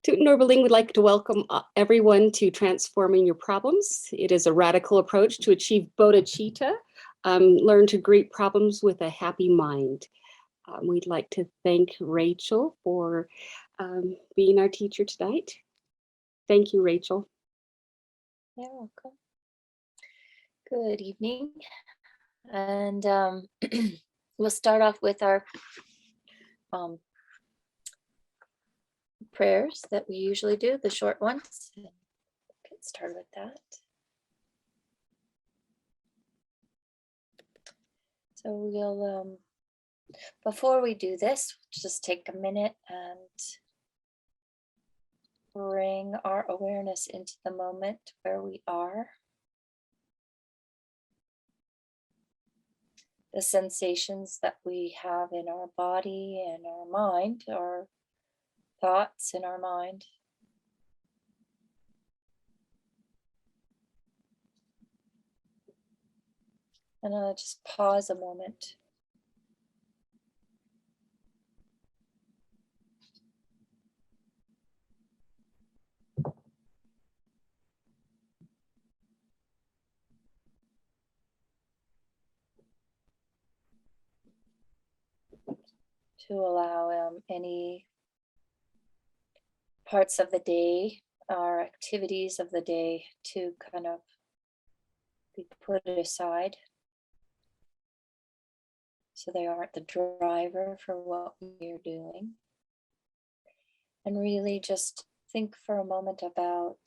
Tuten Norberling would like to welcome everyone to Transforming Your Problems. It is a radical approach to achieve bodhichitta, learn to greet problems with a happy mind. We'd like to thank Rachel for being our teacher tonight. Thank you, Rachel. You're welcome. Good evening. And we'll start off with our prayers that we usually do, the short ones. Get started with that. So we'll, before we do this, just take a minute and bring our awareness into the moment where we are. The sensations that we have in our body and our mind, our thoughts in our mind. And I'll just pause a moment. To allow any parts of the day, our activities of the day, to kind of be put aside so they aren't the driver for what we're doing. And really just think for a moment about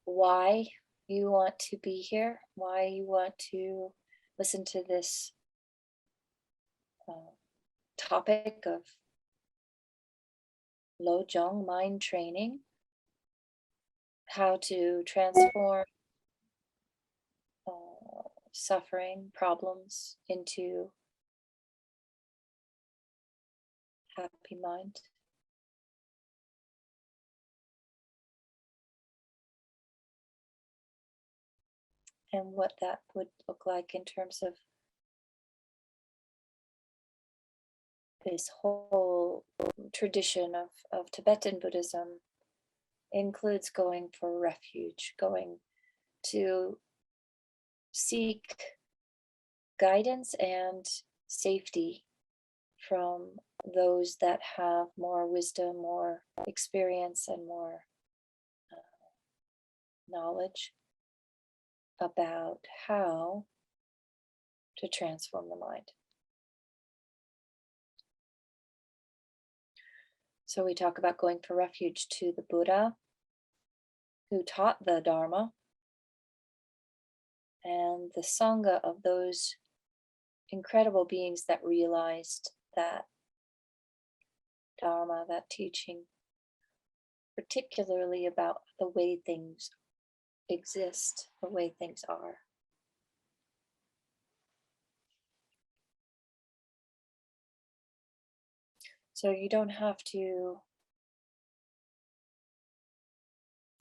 why you want to be here, why you want to listen to this topic of lojong, mind training, how to transform suffering, problems into happy mind. And what that would look like in terms of this whole tradition of Tibetan Buddhism includes going for refuge, going to seek guidance and safety from those that have more wisdom, more experience, and more knowledge about how to transform the mind. So we talk about going for refuge to the Buddha, who taught the Dharma, and the Sangha of those incredible beings that realized that Dharma, that teaching, particularly about the way things exist, the way things are. So you don't have to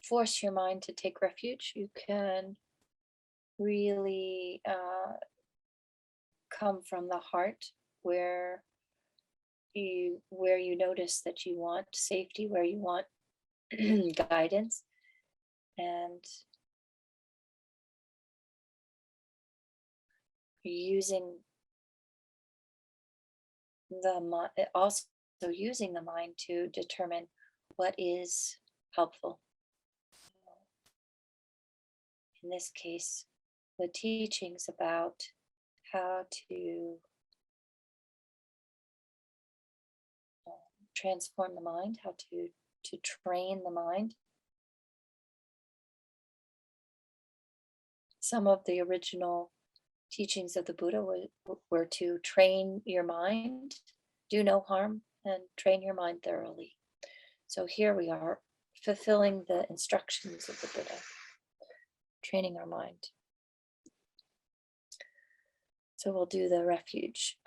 force your mind to take refuge. You can really come from the heart where you notice that you want safety, where you want guidance, and using also using the mind to determine what is helpful. In this case, the teachings about how to transform the mind, how to train the mind. Some of the original teachings of the Buddha were to train your mind, do no harm, and train your mind thoroughly. So here we are, fulfilling the instructions of the Buddha, training our mind. So we'll do the refuge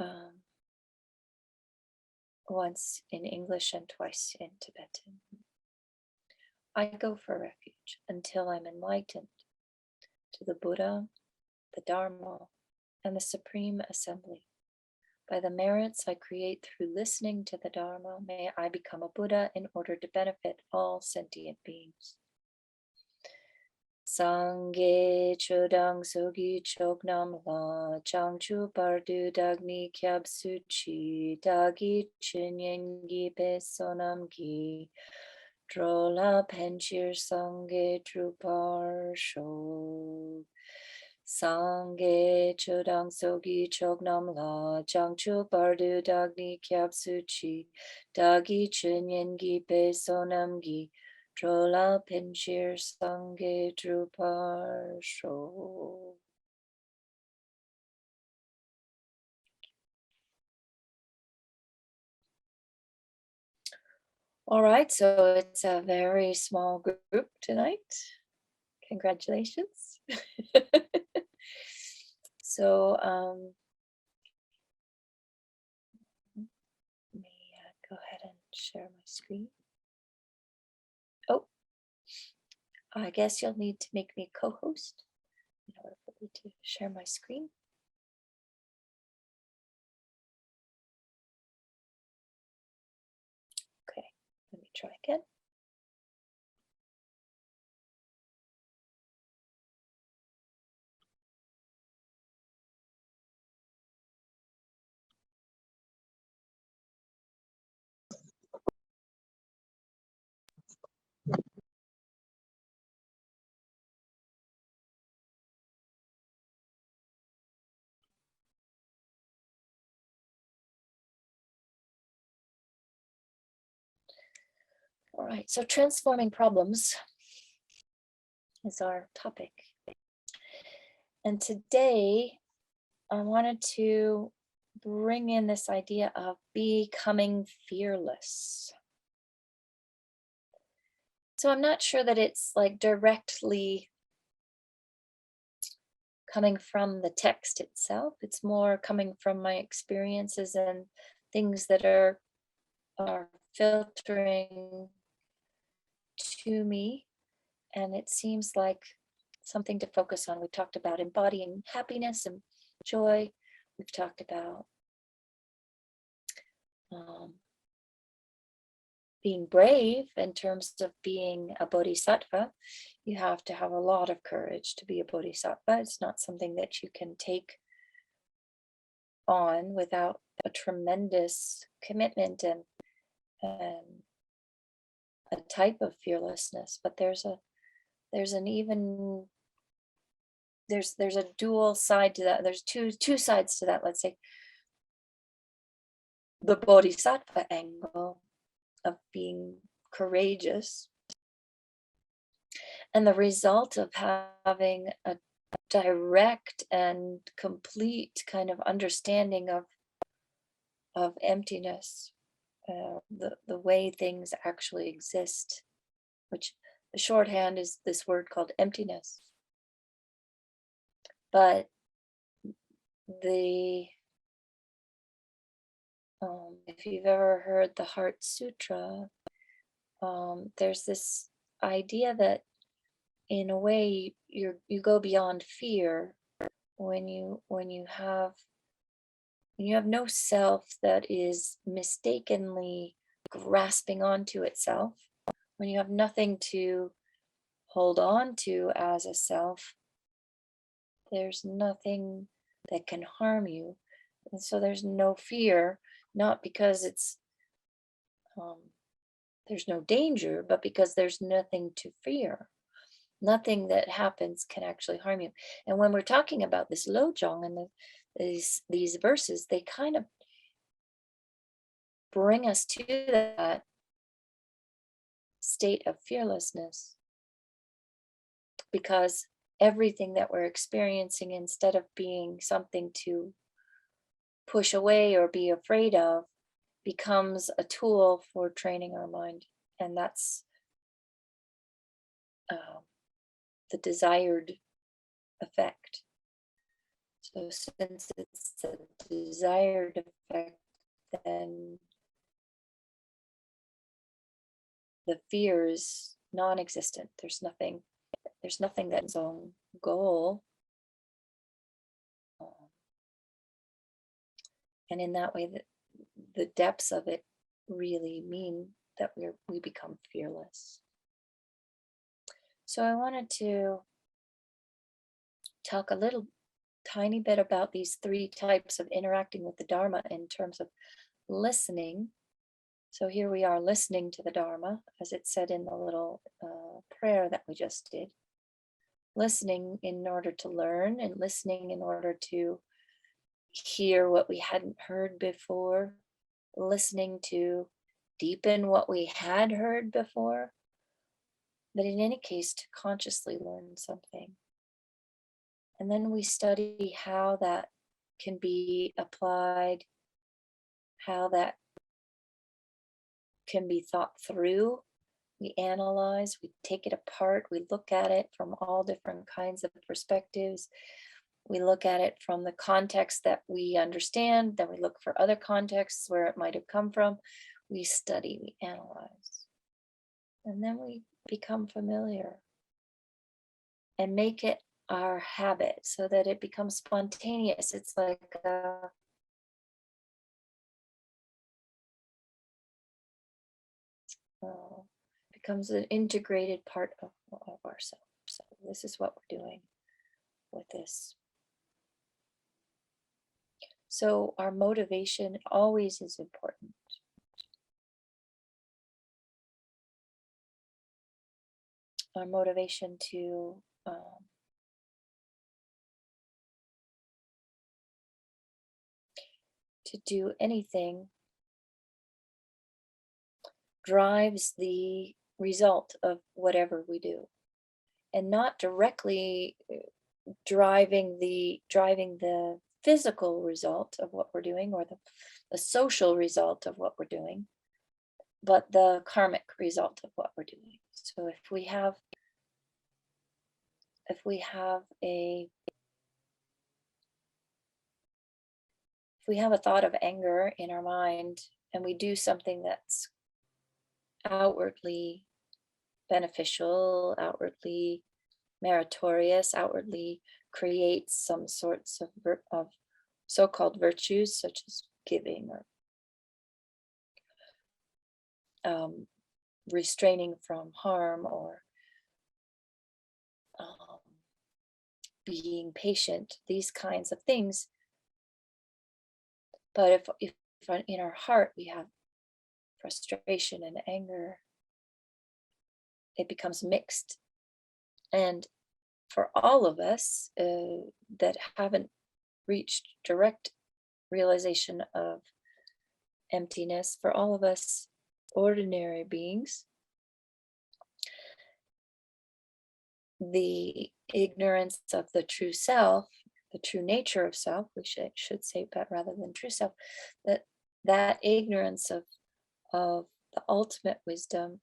once in English and twice in Tibetan. I go for refuge until I'm enlightened to the Buddha, the Dharma, and the Supreme Assembly, By the merits I create through listening to the Dharma, may I become a Buddha in order to benefit all sentient beings. Sangye chodang sogi chognam la changchu pardu dagni kyab suchi dagi chinyengi pesonam ki drola penchir sangye drupar sho. Sangye chodang sogi chognam la changchu pardu dagni kyab suchi dagi chinyengi pesonam ki Drola Pinchir Sange Drupar Sho. All right, so it's a very small group tonight. Congratulations. So let me go ahead and share my screen. Oh, I guess you'll need to make me co-host in order for me to share my screen. Okay, let me try again. All right, so transforming problems is our topic. And today I wanted to bring in this idea of becoming fearless. So I'm not sure that it's like directly coming from the text itself. It's more coming from my experiences and things that are filtering to me. And it seems like something to focus on. We talked about embodying happiness and joy. We've talked about being brave in terms of being a bodhisattva. You have to have a lot of courage to be a bodhisattva. It's not something that you can take on without a tremendous commitment and a type of fearlessness. But there's a dual side to that. There's two sides to that. Let's say the bodhisattva angle of being courageous, and the result of having a direct and complete kind of understanding of emptiness, the way things actually exist, which the shorthand is this word called emptiness. But if you've ever heard the Heart Sutra, there's this idea that in a way you go beyond fear when you have no self that is mistakenly grasping onto itself, when you have nothing to hold on to as a self. There's nothing that can harm you, and so there's no fear, not because it's there's no danger, but because there's nothing to fear. Nothing that happens can actually harm you. And when we're talking about this lojong and these verses, they kind of bring us to that state of fearlessness, because everything that we're experiencing, instead of being something to push away or be afraid of, becomes a tool for training our mind. And that's the desired effect. So since it's a desired effect, then the fear is non-existent. There's nothing that's its own goal. And in that way, the depths of it really mean that we become fearless. So I wanted to talk a little tiny bit about these three types of interacting with the Dharma in terms of listening. So here we are listening to the Dharma, as it said in the little prayer that we just did. Listening in order to learn, and listening in order to hear what we hadn't heard before, listening to deepen what we had heard before, but in any case, to consciously learn something. And then we study how that can be applied, how that can be thought through. We analyze, we take it apart, we look at it from all different kinds of perspectives. We look at it from the context that we understand, then we look for other contexts where it might have come from. We study, we analyze, and then we become familiar and make it our habit so that it becomes spontaneous. It's like becomes an integrated part of ourselves. So this is what we're doing with this. So our motivation always is important. Our motivation to do anything drives the result of whatever we do, and not directly driving the physical result of what we're doing, or the social result of what we're doing, but the karmic result of what we're doing. So if we have a thought of anger in our mind, and we do something that's outwardly beneficial, outwardly meritorious, outwardly creates some sorts of so-called virtues, such as giving, or restraining from harm, or being patient, these kinds of things. But if in our heart we have frustration and anger, it becomes mixed. And for all of us that haven't reached direct realization of emptiness, for all of us ordinary beings, the ignorance of the true self, the true nature of self, we should say, but rather than true self, that ignorance of the ultimate wisdom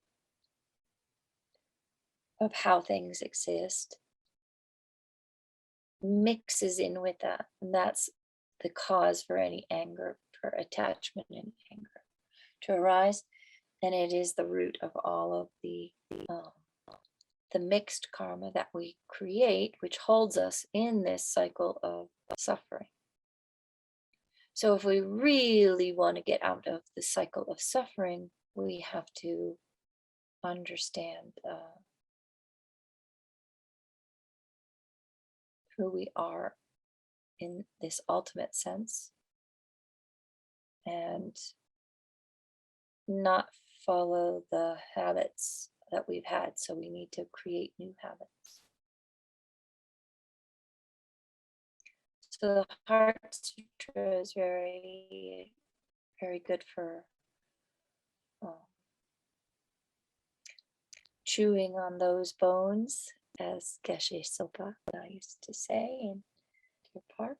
of how things exist mixes in with that, and that's the cause for any anger, for attachment and anger to arise, and it is the root of all of the mixed karma that we create, which holds us in this cycle of suffering. So if we really want to get out of the cycle of suffering, we have to understand who we are in this ultimate sense, and not follow the habits that we've had. So we need to create new habits. So the Heart Sutra is very, very good for chewing on those bones, as Geshe Sopa used to say in Deer Park,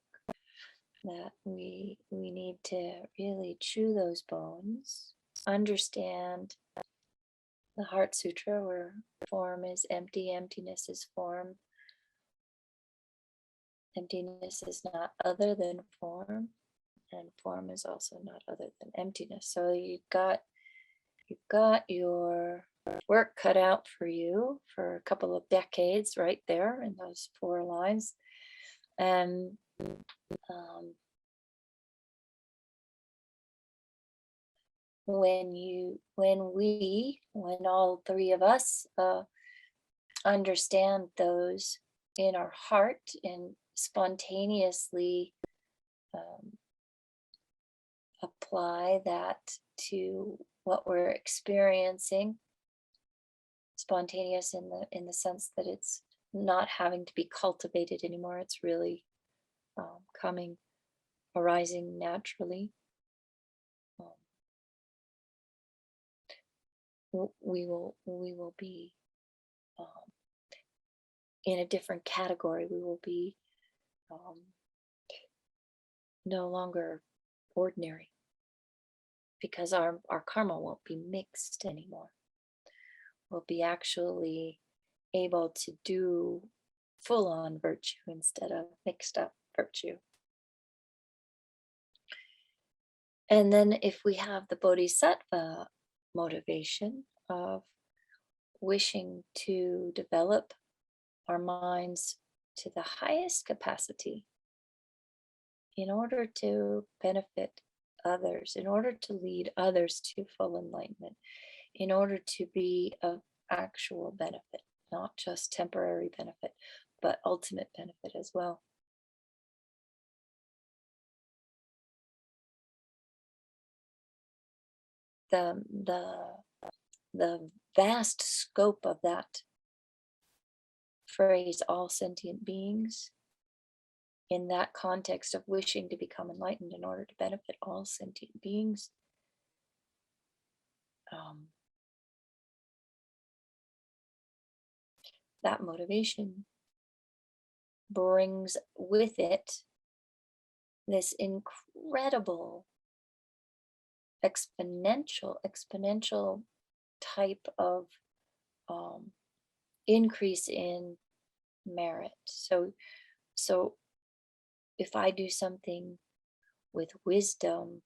that we need to really chew those bones, understand the Heart Sutra, where form is empty, emptiness is form. Emptiness is not other than form, and form is also not other than emptiness. So you've got your work cut out for you for a couple of decades right there in those 4 lines. And when all three of us understand those in our heart and spontaneously apply that to what we're experiencing, spontaneous in the sense that it's not having to be cultivated anymore, it's really arising naturally. We will be in a different category. We will be no longer ordinary, because our karma won't be mixed anymore. We'll be actually able to do full-on virtue instead of mixed up virtue. And then if we have the bodhisattva motivation of wishing to develop our minds to the highest capacity in order to benefit others, in order to lead others to full enlightenment, in order to be of actual benefit, not just temporary benefit, but ultimate benefit as well. The vast scope of that phrase, all sentient beings, in that context of wishing to become enlightened in order to benefit all sentient beings, that motivation brings with it this incredible exponential type of increase in merit. So if I do something with wisdom,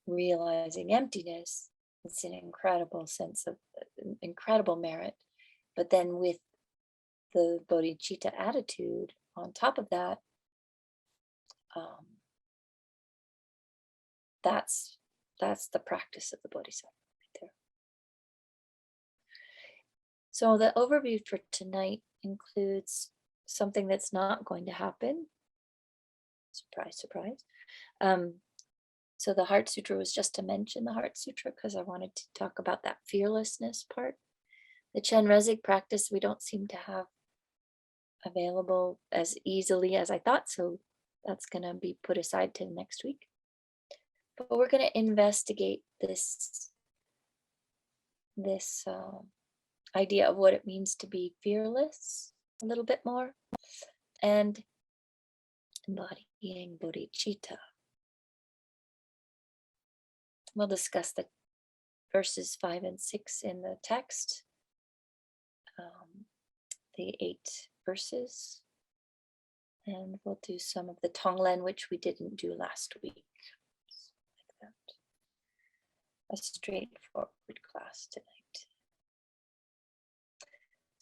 realizing emptiness, it's an incredible sense of incredible merit. But then with the bodhichitta attitude on top of that, that's the practice of the bodhisattva right there. So the overview for tonight includes something that's not going to happen. Surprise, surprise. So the Heart Sutra was just to mention the Heart Sutra because I wanted to talk about that fearlessness part. The Chenrezig practice we don't seem to have available as easily as I thought, so that's going to be put aside to next week. But we're going to investigate this idea of what it means to be fearless a little bit more, and embodying bodhicitta. We'll discuss the verses 5 and 6 in the text, the 8 verses, and we'll do some of the Tonglen, which we didn't do last week. Like that. A straightforward class tonight.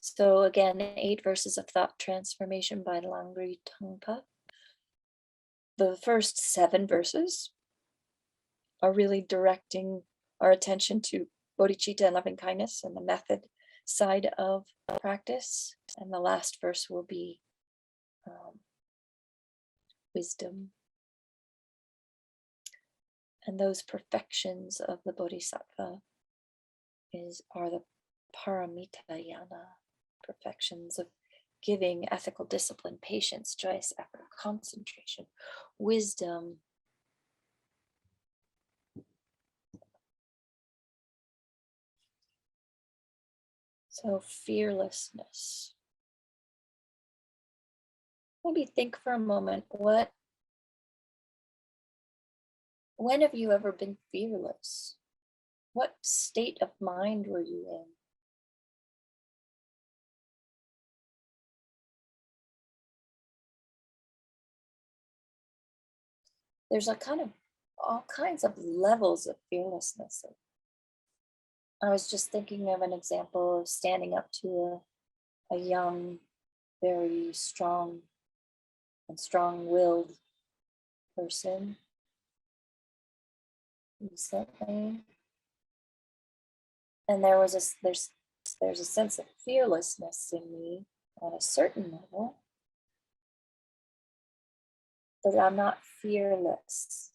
So again, 8 verses of thought transformation by Langri Tongpa. The first 7 verses are really directing our attention to bodhicitta and loving kindness and the method side of practice. And the last verse will be wisdom. And those perfections of the bodhisattva are the paramita yana, perfections of giving, ethical discipline, patience, joyous effort, concentration, wisdom. So fearlessness. Maybe think for a moment, when have you ever been fearless? What state of mind were you in? There's all kinds of levels of fearlessness. I was just thinking of an example of standing up to a young, very strong and strong-willed person recently, and there's a sense of fearlessness in me on a certain level, but I'm not fearless.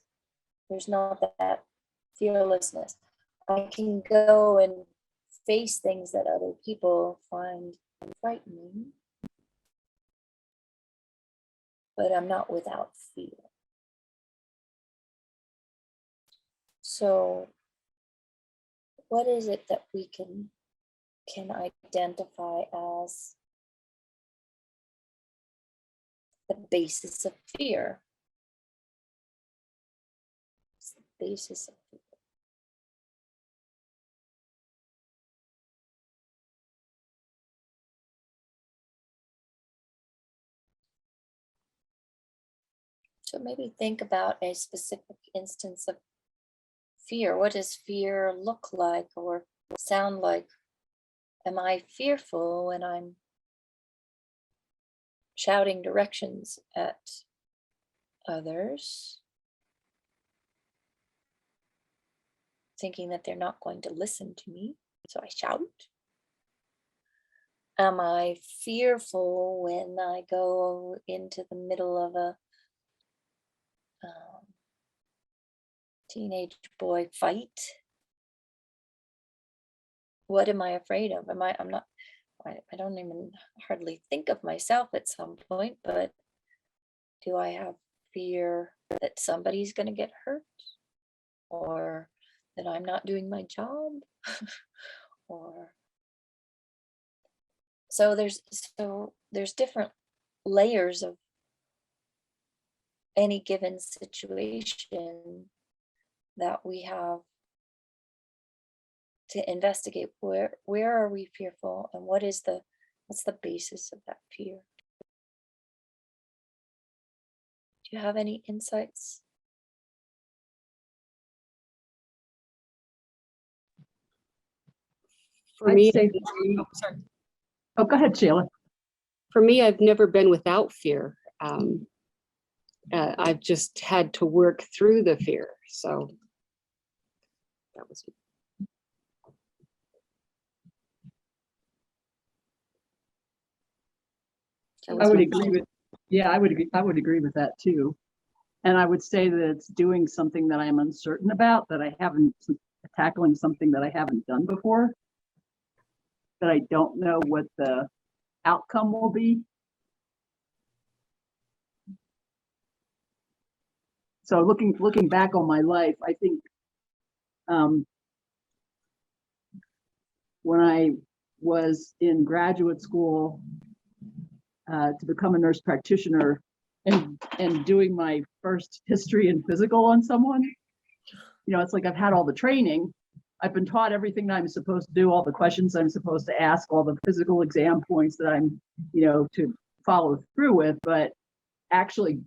There's not that fearlessness. I can go and face things that other people find frightening, but I'm not without fear. So what is it that we can identify as the basis of fear? It's the basis of fear. So maybe think about a specific instance of fear. What does fear look like or sound like? Am I fearful when I'm shouting directions at others, thinking that they're not going to listen to me, so I shout? Am I fearful when I go into the middle of a teenage boy fight? What am I afraid of? I don't even hardly think of myself at some point, but do I have fear that somebody's going to get hurt, or that I'm not doing my job? Or so there's different layers of any given situation that we have to investigate. Where are we fearful, and what's the basis of that fear? Do you have any insights? For I'd me, say, sorry. oh, go ahead, Sheila. For me, I've never been without fear. I've just had to work through the fear. So that was. I would agree with, yeah, I would agree with that too. And I would say that it's doing something that I'm uncertain about, that I haven't, tackling something that I haven't done before, that I don't know what the outcome will be. So looking back on my life, I think when I was in graduate school to become a nurse practitioner and doing my first history and physical on someone, you know, it's like I've had all the training. I've been taught everything that I'm supposed to do, all the questions I'm supposed to ask, all the physical exam points that I'm, you know, to follow through with, but actually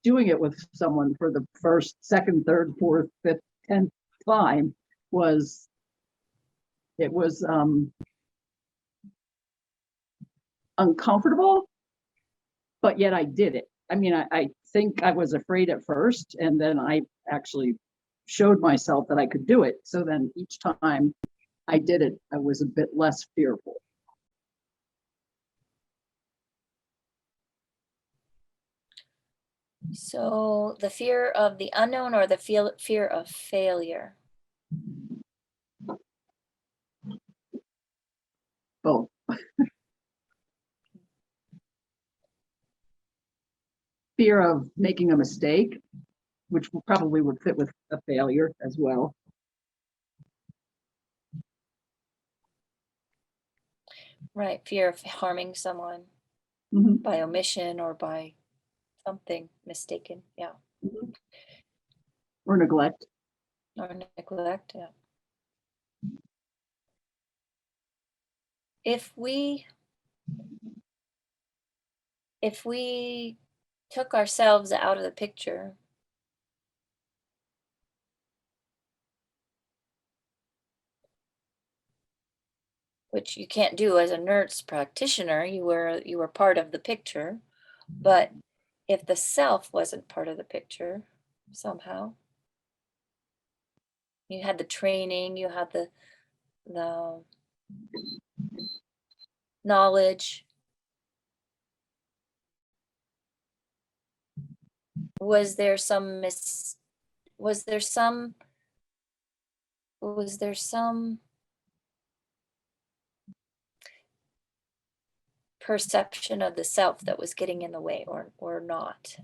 doing it with someone for the first, second, third, fourth, fifth, 10th time was uncomfortable, but yet I did it. I mean, I think I was afraid at first, and then I actually showed myself that I could do it. So then each time I did it, I was a bit less fearful. So the fear of the unknown, or the fear of failure? Both. Fear of making a mistake, which probably would fit with a failure as well. Right, fear of harming someone by omission or by something mistaken, yeah. Or neglect. Or neglect, yeah. If we took ourselves out of the picture, which you can't do as a nurse practitioner, you were part of the picture, but if the self wasn't part of the picture somehow, You had the training, you had the knowledge. Was there some was there some perception of the self that was getting in the way, or not,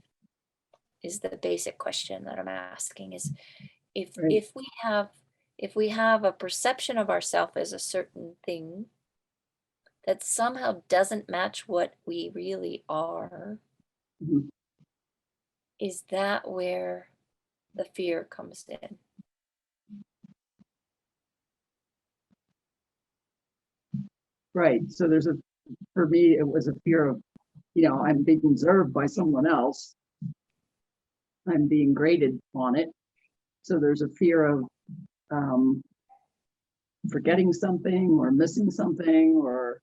is the basic question that I'm asking. Is if Right. if we have a perception of ourself as a certain thing that somehow doesn't match what we really are, Mhm. is that where the fear comes in? Right. So for me, it was a fear of, I'm being observed by someone else. I'm being graded on it. So there's a fear of um, forgetting something or missing something or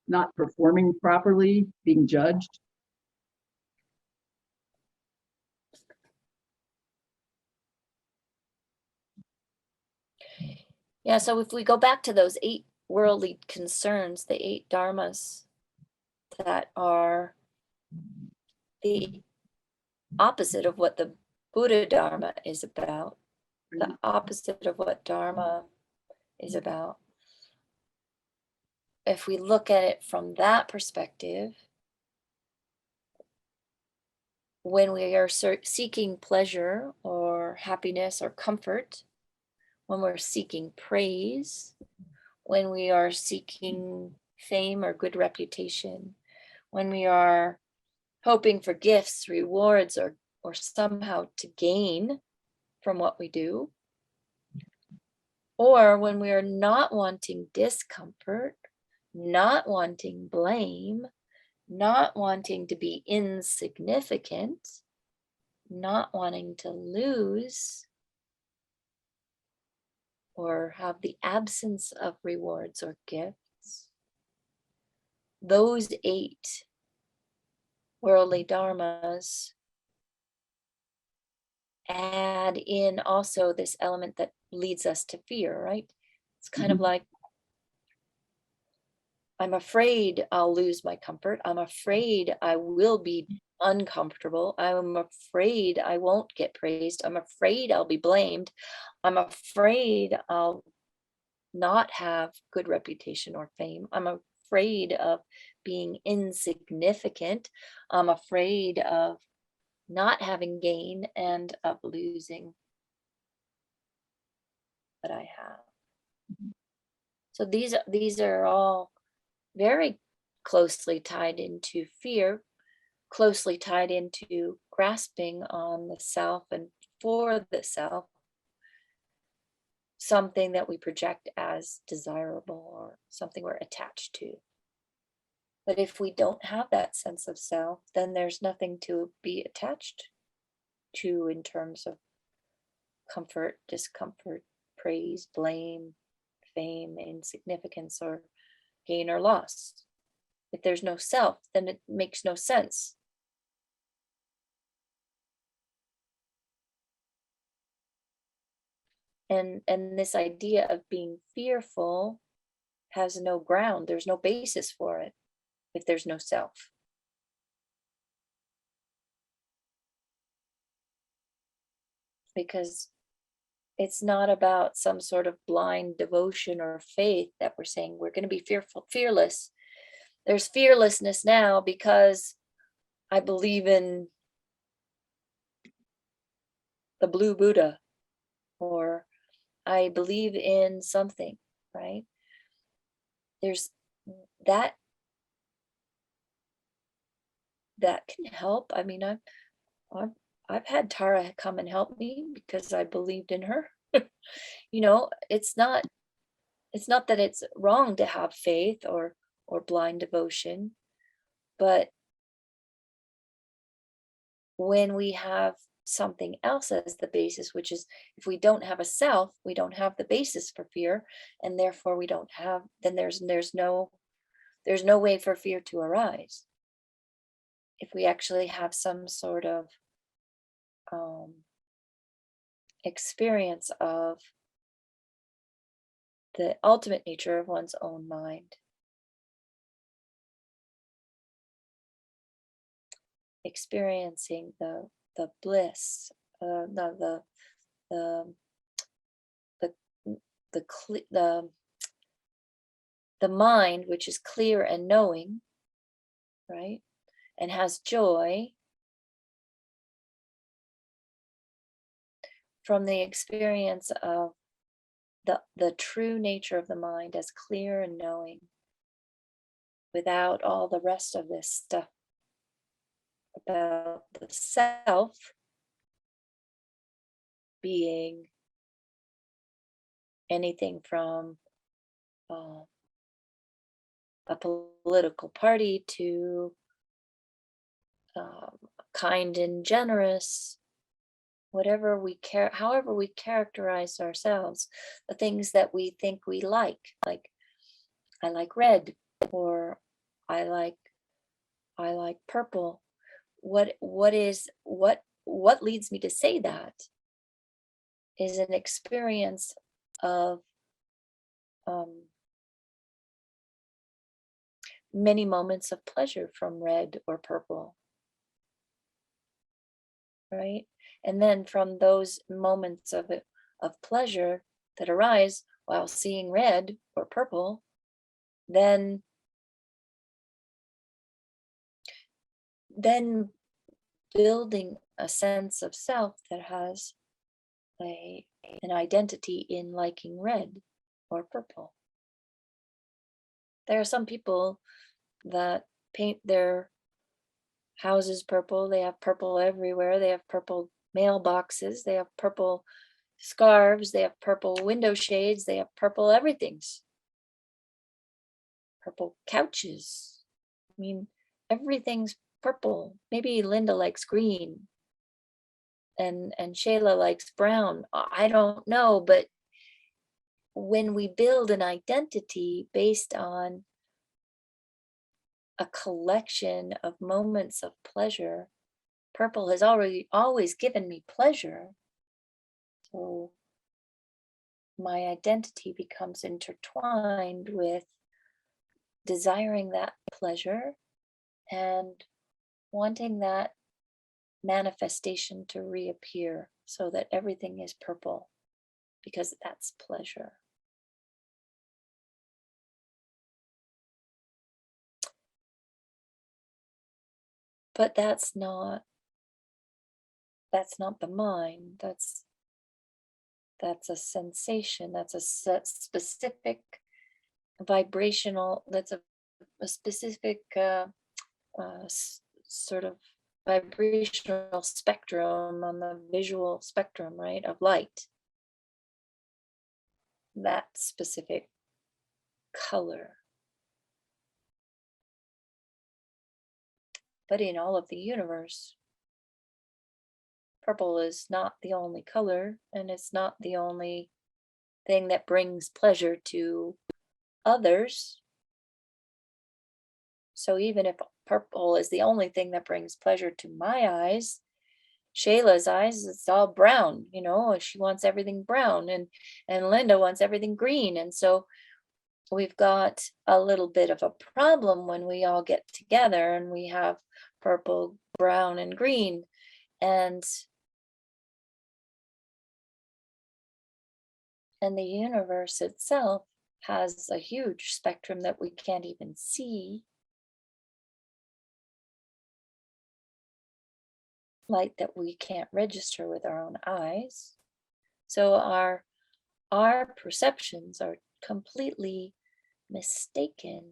not performing properly, being judged. Yeah, so if we go back to those 8 worldly concerns, the 8 dharmas that are the opposite of what the Buddha Dharma is about, the opposite of what Dharma is about. If we look at it from that perspective, when we are seeking pleasure or happiness or comfort, when we're seeking praise, when we are seeking fame or good reputation, when we are hoping for gifts, rewards, or somehow to gain from what we do, or when we are not wanting discomfort, not wanting blame, not wanting to be insignificant, not wanting to lose, or have the absence of rewards or gifts, those 8 worldly dharmas add in also this element that leads us to fear, right? It's kind of Mhm. like, I'm afraid I'll lose my comfort. I'm afraid I will be uncomfortable. I'm afraid I won't get praised. I'm afraid I'll be blamed. I'm afraid I'll not have good reputation or fame. I'm afraid of being insignificant. I'm afraid of not having gain and of losing what I have. So these are all very closely tied into fear, closely tied into grasping on the self and for the self, something that we project as desirable or something we're attached to. But if we don't have that sense of self, then there's nothing to be attached to in terms of comfort, discomfort, praise, blame, fame, insignificance, or gain or loss. If there's no self, then it makes no sense. And this idea of being fearful has no ground. There's no basis for it if there's no self. Because it's not about some sort of blind devotion or faith that we're saying we're going to be fearless. There's fearlessness now because I believe in the blue Buddha, or I believe in something, right? There's that that can help. I mean, I've I've had Tara come and help me because I believed in her. It's not that it's wrong to have faith or blind devotion, but when we have something else as the basis, which is, if we don't have a self, we don't have the basis for fear, and therefore we don't have, then there's no way for fear to arise. If we actually have some sort of um, experience of the ultimate nature of one's own mind. Experiencing the bliss, the the the mind, which is clear and knowing, right, and has joy from the experience of the true nature of the mind as clear and knowing, without all the rest of this stuff about the self being anything from a political party to kind and generous, whatever we care, however we characterize ourselves, the things that we think we like I like red, or I like purple. What leads me to say that is an experience of many moments of pleasure from red or purple, right? And then from those moments of pleasure that arise while seeing red or purple, then building a sense of self that has an identity in liking red or purple. There are some people that paint their houses purple. They have purple everywhere. They have purple mailboxes. They have purple scarves. They have purple window shades. They have purple everything's. Purple couches. I mean, everything's purple. Maybe Linda likes green and Shayla likes brown. I don't know, but when we build an identity based on a collection of moments of pleasure, purple has always given me pleasure. So my identity becomes intertwined with desiring that pleasure and wanting that manifestation to reappear so that everything is purple, because that's pleasure. But that's not the mind. That's a sensation. That's a specific vibrational. That's a specific sort of vibrational spectrum on the visual spectrum, right, of light. That specific color. But in all of the universe, purple is not the only color, and it's not the only thing that brings pleasure to others. So even if purple is the only thing that brings pleasure to my eyes, Shayla's eyes, it's all brown, she wants everything brown, and Linda wants everything green. And so we've got a little bit of a problem when we all get together and we have purple, brown, and green. And the universe itself has a huge spectrum that we can't even see. Light that we can't register with our own eyes. So our perceptions are completely mistaken.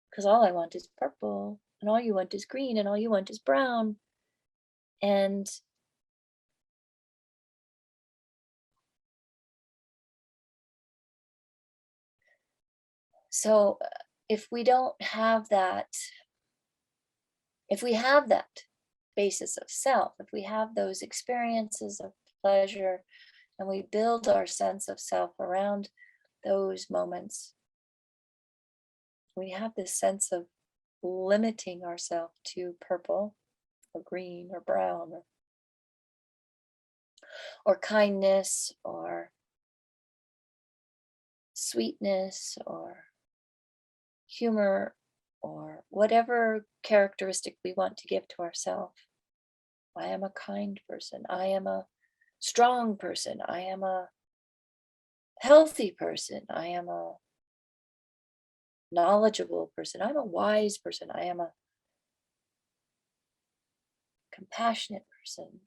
Because all I want is purple, and all you want is green, and all you want is brown. And so if we don't have that, if we have that basis of self, if we have those experiences of pleasure, and we build our sense of self around those moments, we have this sense of limiting ourselves to purple or green or brown or kindness, or sweetness, or humor, or whatever characteristic we want to give to ourselves. I am a kind person. I am a strong person. I am a healthy person. I am a knowledgeable person. I'm a wise person. I am a compassionate person.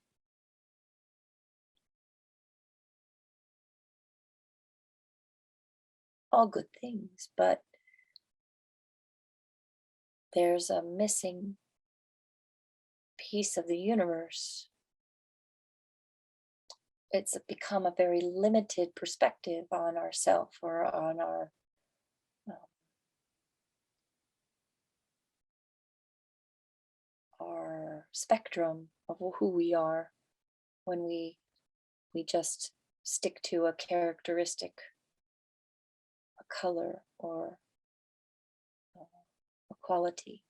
All good things, but there's a missing piece of the universe. It's become a very limited perspective on ourself, or on our spectrum of who we are, when we just stick to a characteristic, a color, or a quality.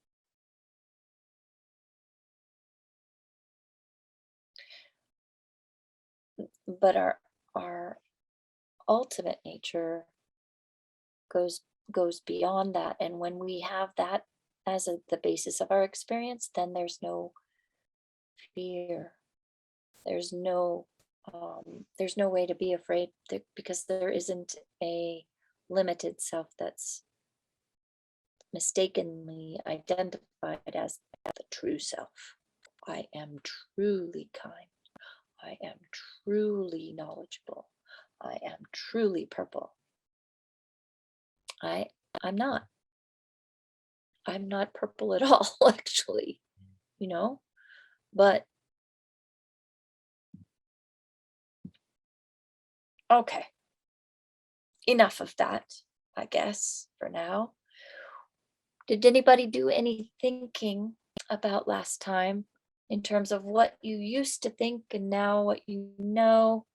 But our ultimate nature goes beyond that, and when we have that as the basis of our experience, then there's no fear. There's no way to be afraid, because there isn't a limited self that's mistakenly identified as the true self. I am truly kind. I am truly knowledgeable. I am truly purple. I'm not. I'm not purple at all, actually, but okay. Enough of that, I guess, for now. Did anybody do any thinking about last time, in terms of what you used to think and now what you know,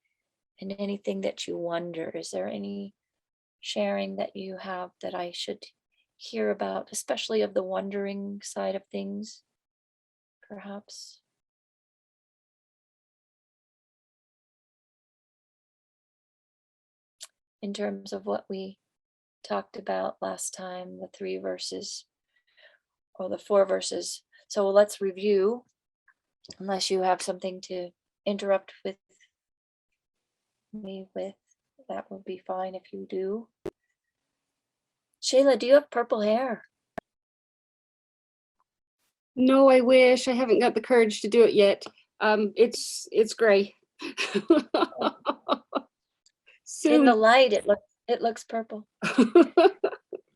and anything that you wonder? Is there any sharing that you have that I should hear about, especially of the wondering side of things, perhaps? In terms of what we talked about last time, the 3 verses or the 4 verses. So let's review, unless you have something to interrupt with me with. That would be fine if you do. Shayla, do you have purple hair? No, I wish. I haven't got the courage to do it yet. It's gray. In the Soon. light, it looks purple.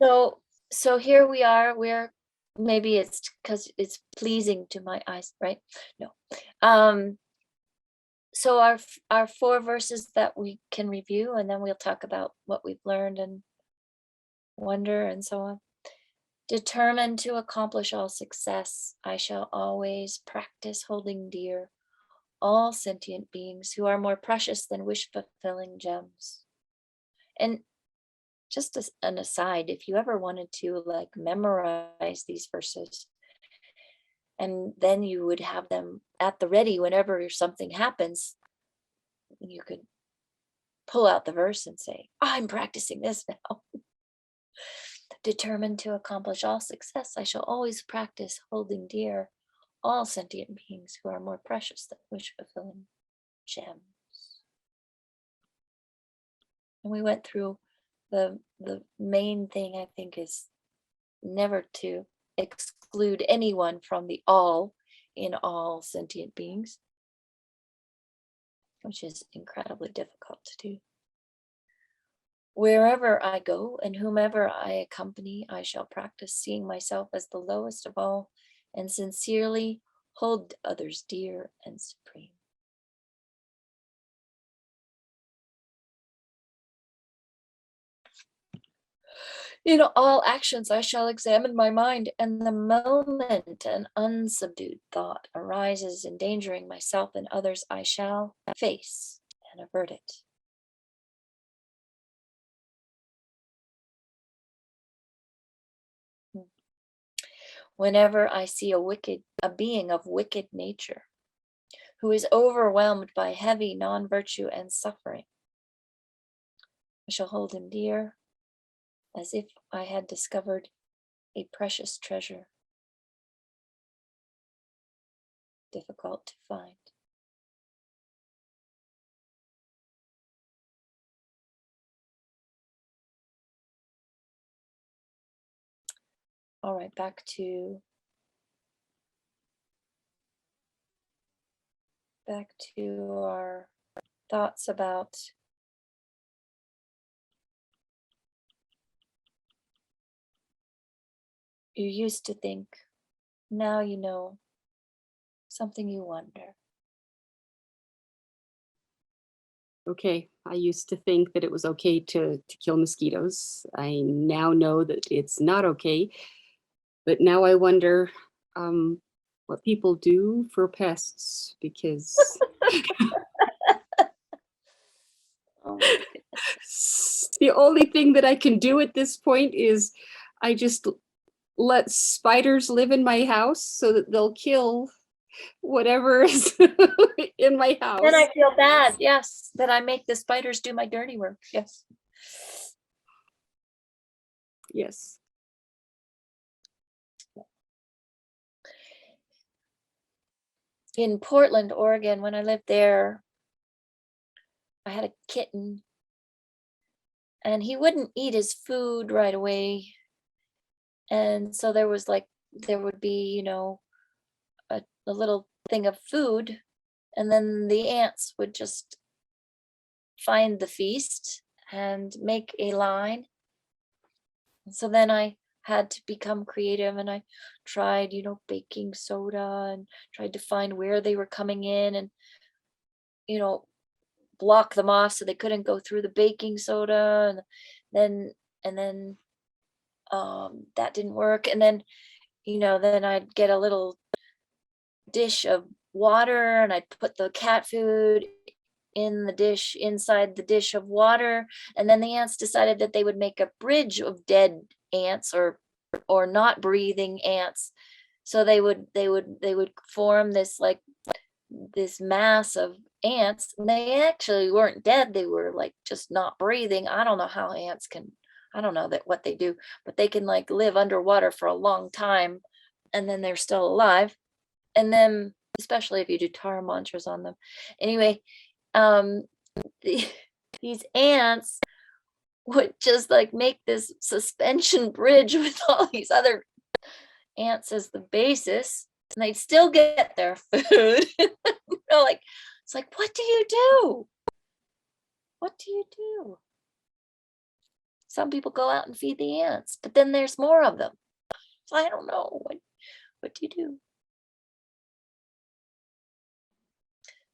So here we are. Maybe it's because it's pleasing to my eyes, right? No. So our 4 verses that we can review, and then we'll talk about what we've learned and wonder and so on. Determined to accomplish all success, I shall always practice holding dear all sentient beings who are more precious than wish-fulfilling gems. And just as an aside, if you ever wanted to like memorize these verses, and then you would have them at the ready whenever something happens, you could pull out the verse and say, I'm practicing this now. Determined to accomplish all success, I shall always practice holding dear all sentient beings who are more precious than wish-fulfilling gems. And we went through the main thing, I think, is never to exclude anyone from the all in all sentient beings, which is incredibly difficult to do. Wherever I go and whomever I accompany, I shall practice seeing myself as the lowest of all and sincerely hold others dear and supreme. In all actions, I shall examine my mind, and the moment an unsubdued thought arises endangering myself and others, I shall face and avert it. Whenever I see a being of wicked nature, who is overwhelmed by heavy non-virtue and suffering. I shall hold him dear, as if I had discovered a precious treasure, difficult to find. All right, back to our thoughts about you used to think, now you know, something you wonder. Okay, I used to think that it was okay to kill mosquitoes. I now know that it's not okay. But now I wonder what people do for pests, because Oh my goodness. the only thing that I can do at this point is I just let spiders live in my house so that they'll kill whatever is in my house. Then I feel bad, yes, that I make the spiders do my dirty work. Yes. Yes. In Portland, Oregon, when I lived there, I had a kitten and he wouldn't eat his food right away. And so there would be, a little thing of food, and then the ants would just find the feast and make a line. And so then I had to become creative, and I tried, baking soda, and tried to find where they were coming in and, block them off so they couldn't go through the baking soda. And then that didn't work. And then, then I'd get a little dish of water and I'd put the cat food in the dish, inside the dish of water. And then the ants decided that they would make a bridge of dead ants or not breathing ants. So they would form this mass of ants, and they actually weren't dead. They were just not breathing. I don't know how ants can, I don't know what they do, but they can live underwater for a long time and then they're still alive. And then, especially if you do Tara mantras on them. Anyway, these ants would just like this suspension bridge with all these other ants as the basis, and they'd still get their food. It's like, what do you do? What do you do? Some people go out and feed the ants, but then there's more of them. So I don't know. What do you do?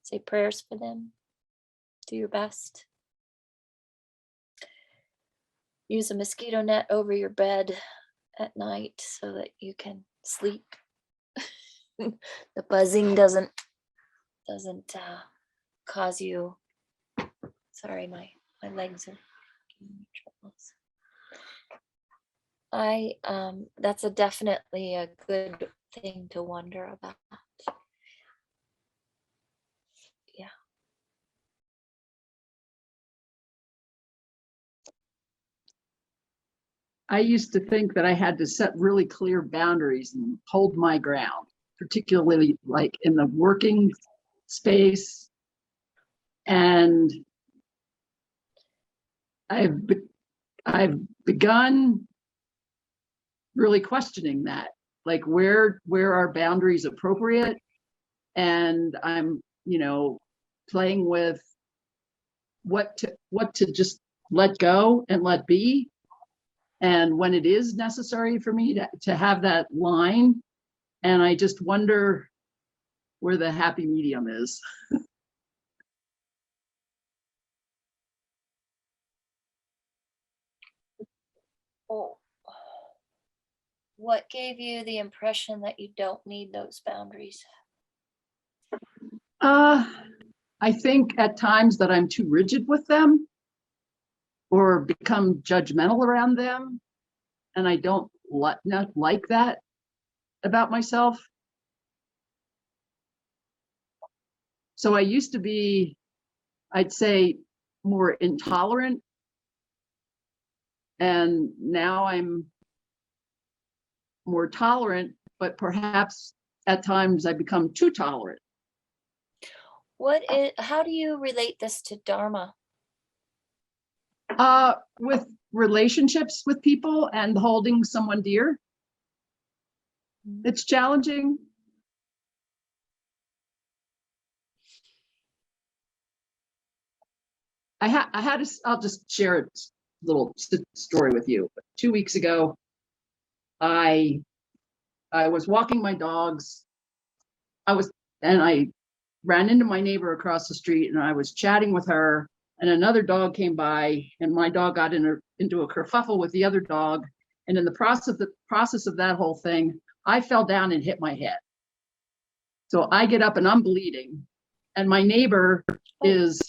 Say prayers for them. Do your best. Use a mosquito net over your bed at night so that you can sleep. The buzzing doesn't cause you. Sorry, my legs are giving me troubles. That's definitely a good thing to wonder about. Yeah. I used to think that I had to set really clear boundaries and hold my ground, particularly in the working space. And I've begun really questioning that, where are boundaries appropriate? And I'm, playing with what to just let go and let be. And when it is necessary for me to have that line, and I just wonder where the happy medium is. Oh. What gave you the impression that you don't need those boundaries? I think at times that I'm too rigid with them or become judgmental around them. And I don't not like that about myself. So I used to be, I'd say, more intolerant. And now I'm more tolerant, but perhaps at times I become too tolerant. How do you relate this to Dharma? With relationships with people and holding someone dear, it's challenging. I'll just share a little story with you. 2 weeks ago, I was walking my dogs. I ran into my neighbor across the street, and I was chatting with her, and another dog came by, and my dog got into a kerfuffle with the other dog. And in the process of that whole thing, I fell down and hit my head. So I get up and I'm bleeding, and my neighbor is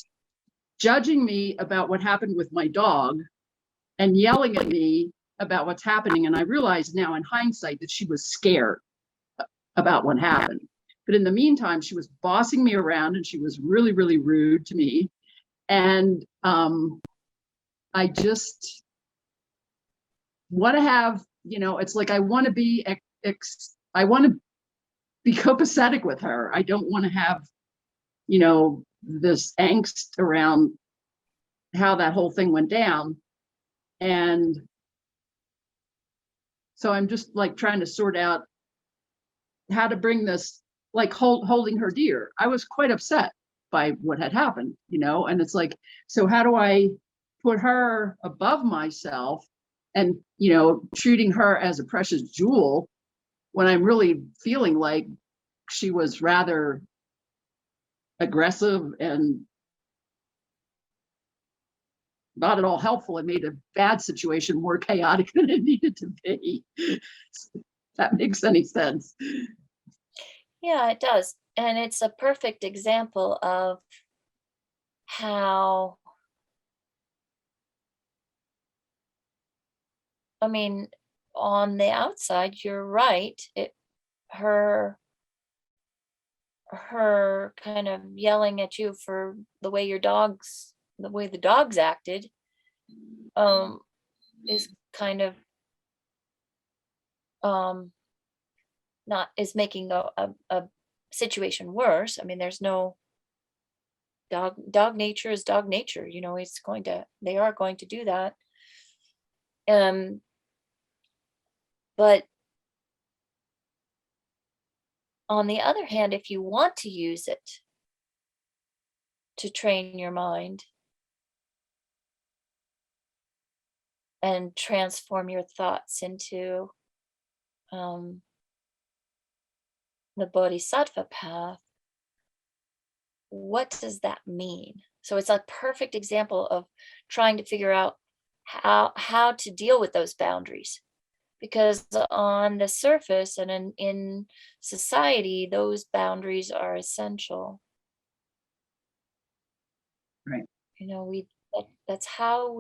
judging me about what happened with my dog and yelling at me about what's happening. And I realize now in hindsight that she was scared about what happened. But in the meantime, she was bossing me around, and she was really, really rude to me. And I just want to have, it's like I want to be I want to be copacetic with her. I don't want to have, this angst around how that whole thing went down. And so I'm just like trying to sort out how to bring this, like holding her dear. I was quite upset by what had happened, and it's like, so how do I put her above myself and, treating her as a precious jewel when I'm really feeling like she was rather aggressive and not at all helpful and made a bad situation more chaotic than it needed to be. If that makes any sense. Yeah, it does. And it's a perfect example of how, I mean, on the outside, you're right. Her kind of yelling at you for the way the dogs acted, is kind of not is making a situation worse. I mean, there's no dog nature is dog nature, they are going to do that. But on the other hand, if you want to use it to train your mind and transform your thoughts into the bodhisattva path, what does that mean? So it's a perfect example of trying to figure out how to deal with those boundaries, because on the surface and in society, those boundaries are essential. Right. That's how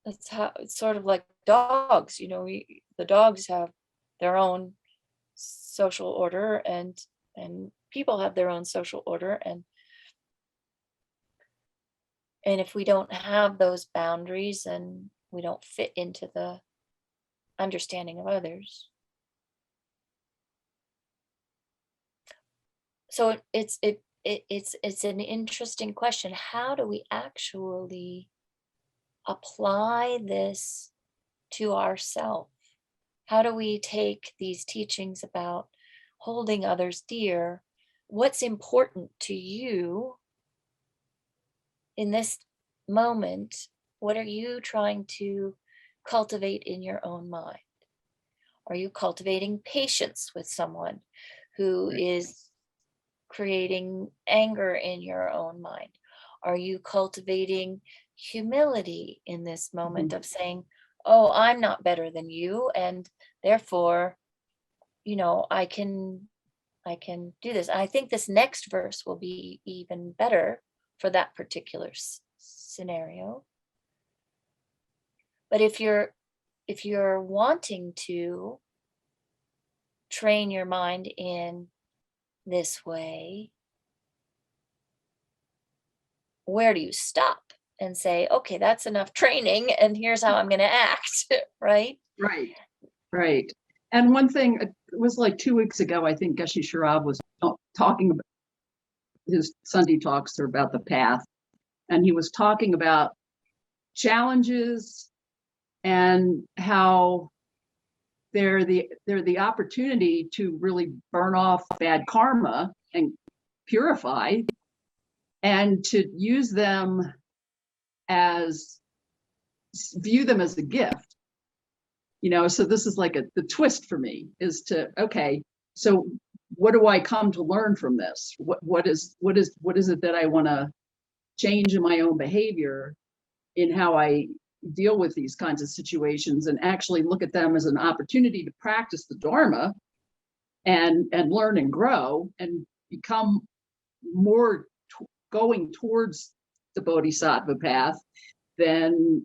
it's sort of like dogs. The dogs have their own social order, and people have their own social order, and if we don't have those boundaries, then we don't fit into the understanding of others. So it's an interesting question. How do we actually apply this to ourselves? How do we take these teachings about holding others dear? What's important to you in this moment? What are you trying to cultivate in your own mind? Are you cultivating patience with someone who is creating anger in your own mind? Are you cultivating humility in this moment of saying, oh, I'm not better than you, and therefore, I can do this. I think this next verse will be even better for that particular scenario. But if you're wanting to train your mind in this way, where do you stop and say, okay, that's enough training, and here's how I'm going to act, right? Right. Right. And one thing, it was like 2 weeks ago, I think Geshe Sharab was talking about his Sunday talks are about the path. And he was talking about challenges and how they're the opportunity to really burn off bad karma and purify, and to use them as, view them as a gift. So this is like the twist for me is to, okay, so what do I come to learn from this? What is it that I want to change in my own behavior, in how I deal with these kinds of situations, and actually look at them as an opportunity to practice the Dharma and learn and grow and become more going towards the Bodhisattva path than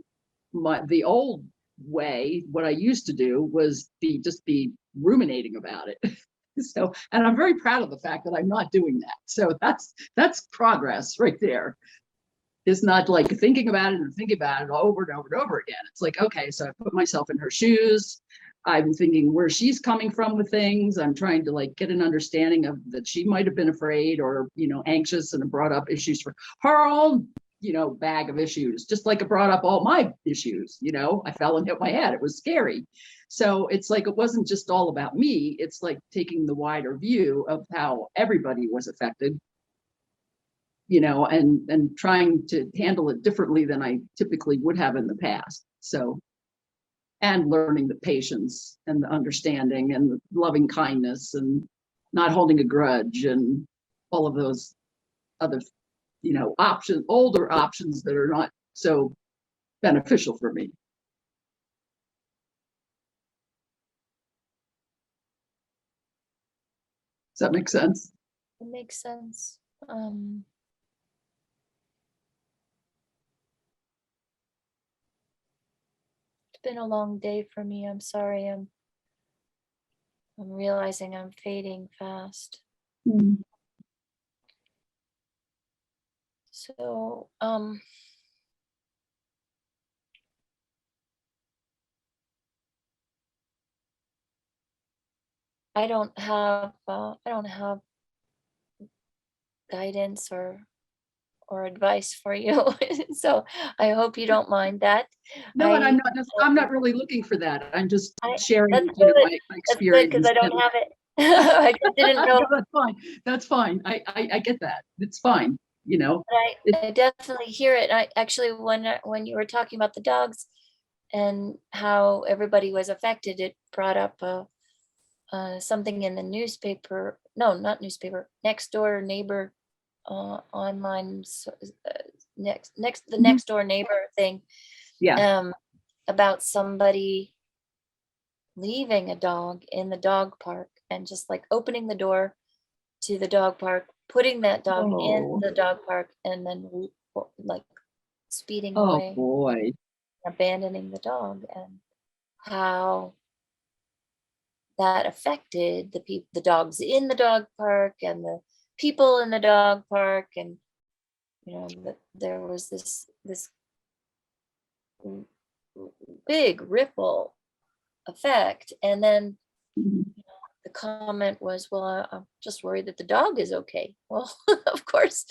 the old way. What I used to do was just be ruminating about it. So, and I'm very proud of the fact that I'm not doing that. So that's progress right there. It's not like thinking about it and thinking about it over and over and over again. It's like, okay, so I put myself in her shoes. I'm thinking where she's coming from with things. I'm trying to like get an understanding of that she might have been afraid or, anxious, and brought up issues for her own, bag of issues, just like it brought up all my issues. I fell and hit my head. It was scary. So it's like, it wasn't just all about me. It's like taking the wider view of how everybody was affected, and trying to handle it differently than I typically would have in the past. So, and learning the patience and the understanding and the loving kindness and not holding a grudge and all of those other, older options that are not so beneficial for me. Does that make sense? It makes sense. It's been a long day for me. I'm sorry. I'm realizing I'm fading fast. Mm. So, I don't have guidance or advice for you. So I hope you don't mind that. No, and I I'm not really looking for that. I'm just I sharing, that's good. my That's good because experience. I don't have it. I just didn't know. No, that's fine. That's fine. I get that. It's fine. I definitely hear it. I actually, when you were talking about the dogs and how everybody was affected, it brought up something in the newspaper. No, not newspaper. Next door neighbor, online, the Mhm. next door neighbor thing. Yeah. About somebody leaving a dog in the dog park and just like opening the door to the dog park, putting that dog in Oh. the dog park, and then like speeding Oh away, boy. abandoning the dog, and how that affected the dogs in the dog park and the people in the dog park. And there was this big ripple effect. And then Mhm. the comment was, well, I'm just worried that the dog is okay. Well, of course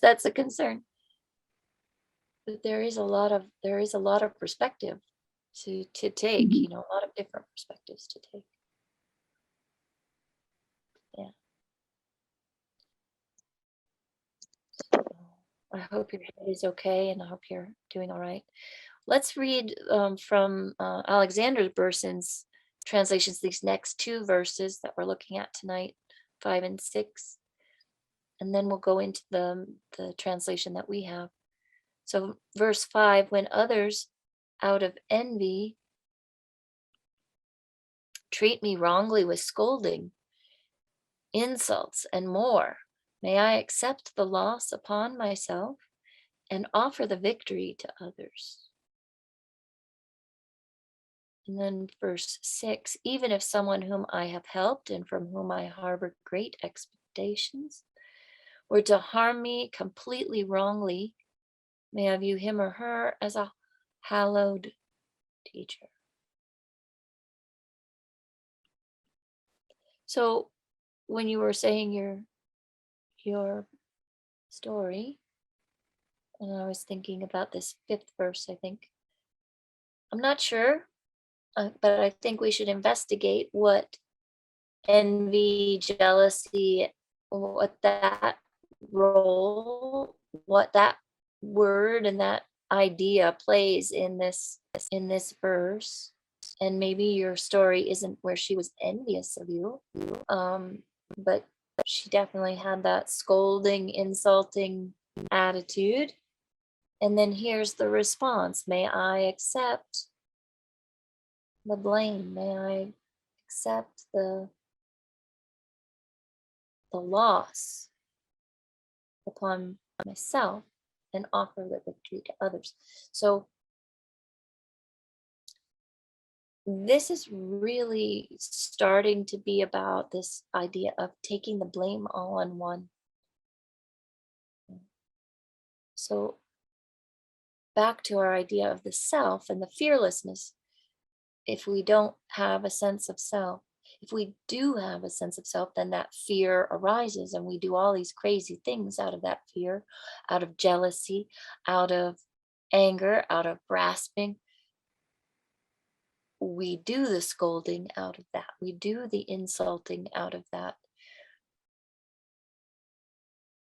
that's a concern. But there is a lot of perspective to take, Mhm. a lot of different perspectives to take. Yeah. So I hope your head is okay, and I hope you're doing all right. Let's read from Alexander Berson's translations, these next two verses that we're looking at tonight, 5 and 6. And then we'll go into the translation that we have. So verse 5, when others out of envy treat me wrongly with scolding, insults, and more, may I accept the loss upon myself and offer the victory to others. And then verse 6, even if someone whom I have helped and from whom I harbor great expectations were to harm me completely wrongly, may I view him or her as a hallowed teacher. So when you were saying your story, and I was thinking about this 5th verse, I think. I'm not sure, but I think we should investigate what envy, jealousy, what that role, what that word and that idea plays in this verse. And maybe your story isn't where she was envious of you, but she definitely had that scolding, insulting attitude. And then here's the response: may I accept the blame? May I accept the loss upon myself and offer the victory to others? So this is really starting to be about this idea of taking the blame all on one. So back to our idea of the self and the fearlessness. If we don't have a sense of self, if we do have a sense of self, then that fear arises and we do all these crazy things out of that fear, out of jealousy, out of anger, out of grasping. We do the scolding out of that. We do the insulting out of that.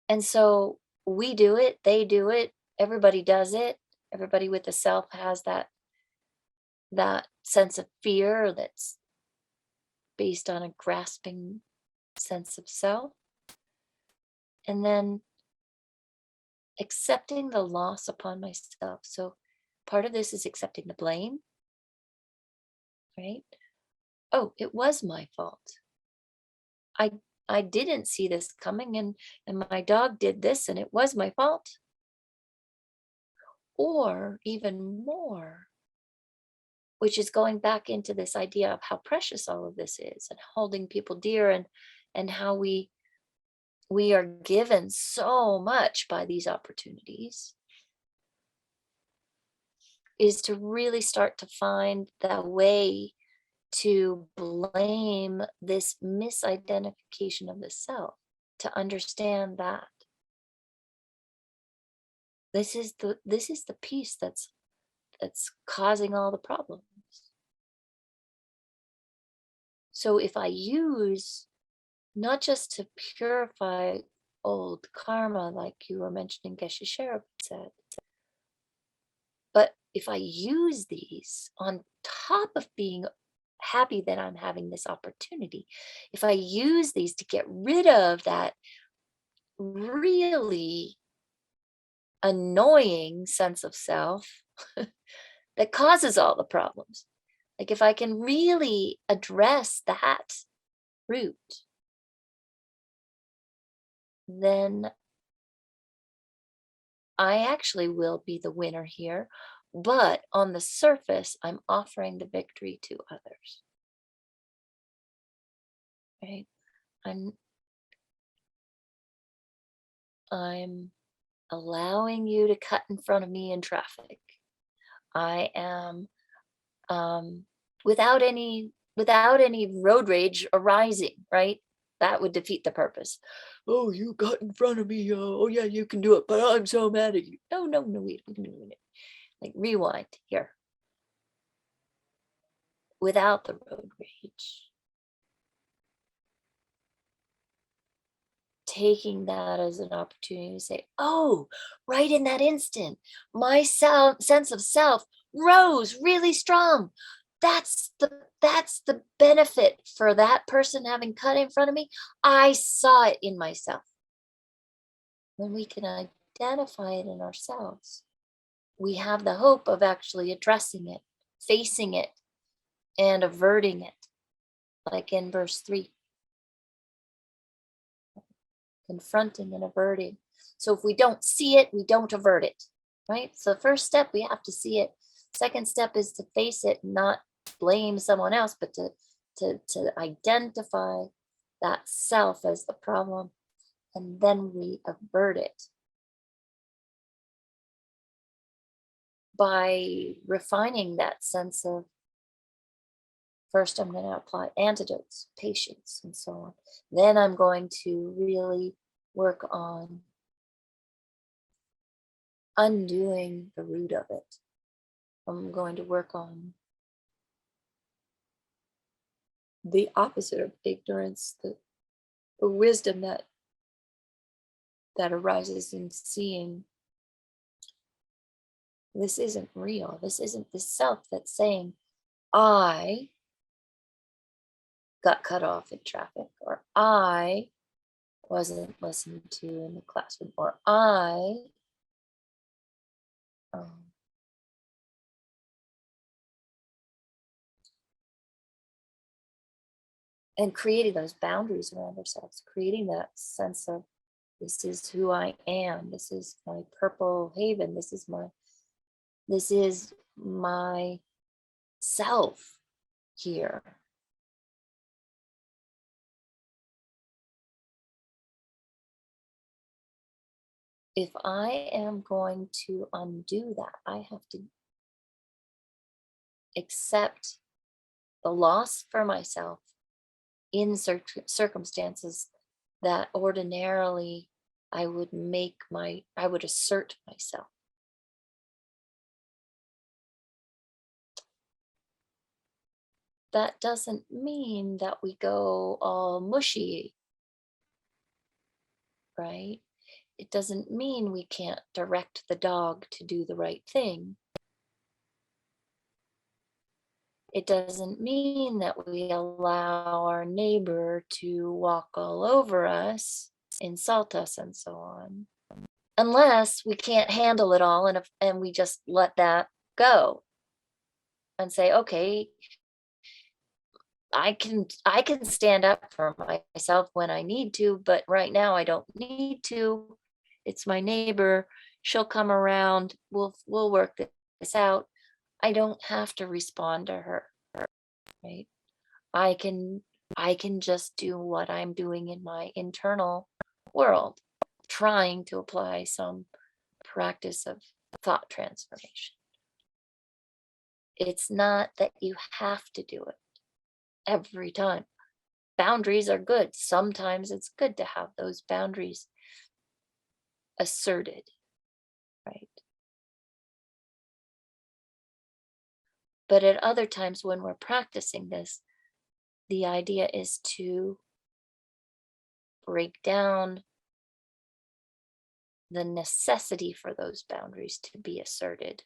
And so we do it, they do it, everybody does it. Everybody with the self has that sense of fear that's based on a grasping sense of self. And then accepting the loss upon myself. So part of this is accepting the blame, right? Oh, it was my fault. I didn't see this coming, and my dog did this and it was my fault. Or even more, which is going back into this idea of how precious all of this is and holding people dear, and how we are given so much by these opportunities, is to really start to find the way to blame this misidentification of the self, to understand that this is the piece that's causing all the problems. So if I use, not just to purify old karma, like you were mentioning, Geshe Sherab said, but if I use these on top of being happy that I'm having this opportunity, if I use these to get rid of that really annoying sense of self that causes all the problems, like if I can really address that root, then I actually will be the winner here. But on the surface, I'm offering the victory to others. Right? I'm allowing you to cut in front of me in traffic. I am without any road rage arising, right? That would defeat the purpose. Oh, you got in front of me. Oh yeah, you can do it, but I'm so mad at you. No, wait. Like rewind here. Without the road rage. Taking that as an opportunity to say, oh, right in that instant, my sense of self rose really strong. That's the benefit for that person having cut in front of me. I saw it in myself. When we can identify it in ourselves, we have the hope of actually addressing it, facing it, and averting it, like in verse 3. Confronting and averting. So if we don't see it, we don't avert it, right? So the first step, we have to see it. Second step is to face it, not blame someone else, but to identify that self as the problem, and then we avert it by refining that sense of, first I'm going to apply antidotes, patience, and so on. Then I'm going to really work on undoing the root of it. I'm going to work on the opposite of ignorance, the wisdom that arises in seeing this isn't real. This isn't the self that's saying, I got cut off in traffic, or I wasn't listened to in the classroom, or I and creating those boundaries around ourselves, creating that sense of, this is who I am, this is my purple haven, this is my self here. If I am going to undo that, I have to accept the loss for myself in circumstances that ordinarily I would assert myself. That doesn't mean that we go all mushy, right? It doesn't mean we can't direct the dog to do the right thing. It doesn't mean that we allow our neighbor to walk all over us, insult us, and so on, unless we can't handle it all and we just let that go and say, okay, I can stand up for myself when I need to, but right now I don't need to. It's my neighbor. She'll come around. We'll work this out. I don't have to respond to her, right? I can just do what I'm doing in my internal world, trying to apply some practice of thought transformation. It's not that you have to do it every time. Boundaries are good. Sometimes it's good to have those boundaries asserted, right? But at other times when we're practicing this, the idea is to break down the necessity for those boundaries to be asserted.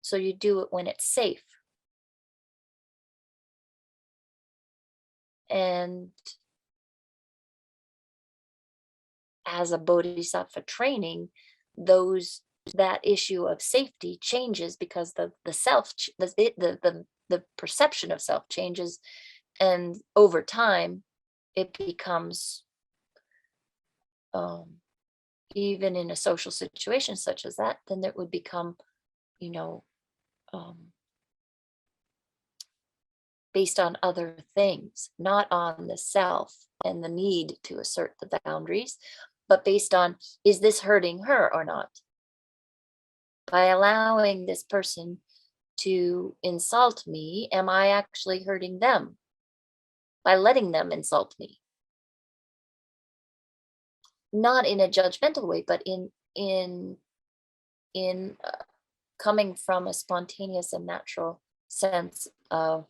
So you do it when it's safe. And as a bodhisattva training, that issue of safety changes because the self, the perception of self changes, and over time it becomes, even in a social situation such as that, then it would become, based on other things, not on the self and the need to assert the boundaries, but based on, is this hurting her or not? By allowing this person to insult me, am I actually hurting them by letting them insult me? Not in a judgmental way, but in coming from a spontaneous and natural sense of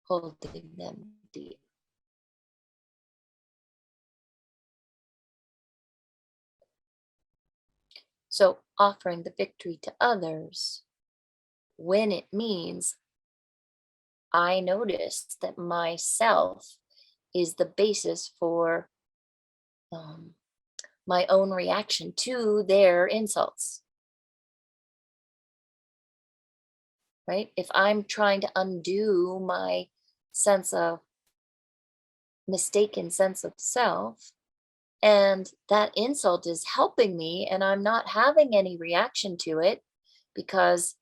holding them deep. So offering the victory to others when it means I noticed that myself is the basis for my own reaction to their insults. Right? If I'm trying to undo my mistaken sense of self, and that insult is helping me and I'm not having any reaction to it because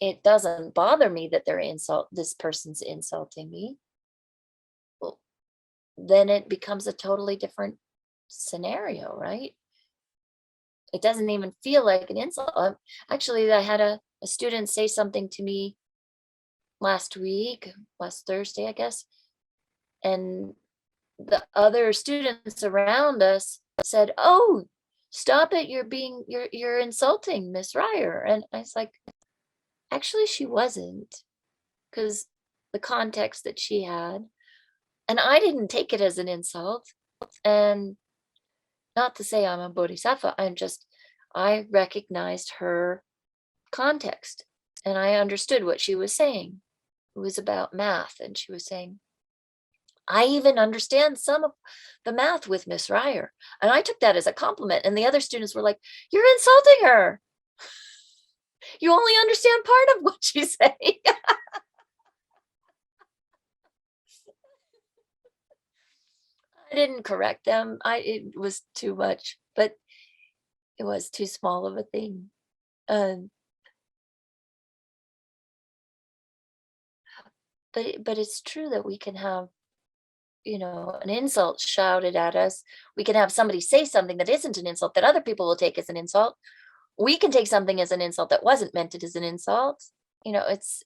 it doesn't bother me that this person's insulting me, then it becomes a totally different scenario, right? It doesn't even feel like an insult. Actually, I had a student say something to me last Thursday, I guess, and the other students around us said, "Oh, stop it! You're insulting Miss Ryer." And I was like, actually, she wasn't, because the context that she had, and I didn't take it as an insult. And not to say I'm a bodhisattva, I recognized her context and I understood what she was saying. It was about math, and she was saying, I even understand some of the math with Miss Ryer. And I took that as a compliment. And the other students were like, "You're insulting her. You only understand part of what she's saying." I didn't correct them. It was too much, but it was too small of a thing. Um, but it's true that we can have, an insult shouted at us. We can have somebody say something that isn't an insult that other people will take as an insult. We can take something as an insult that wasn't meant as an insult. It's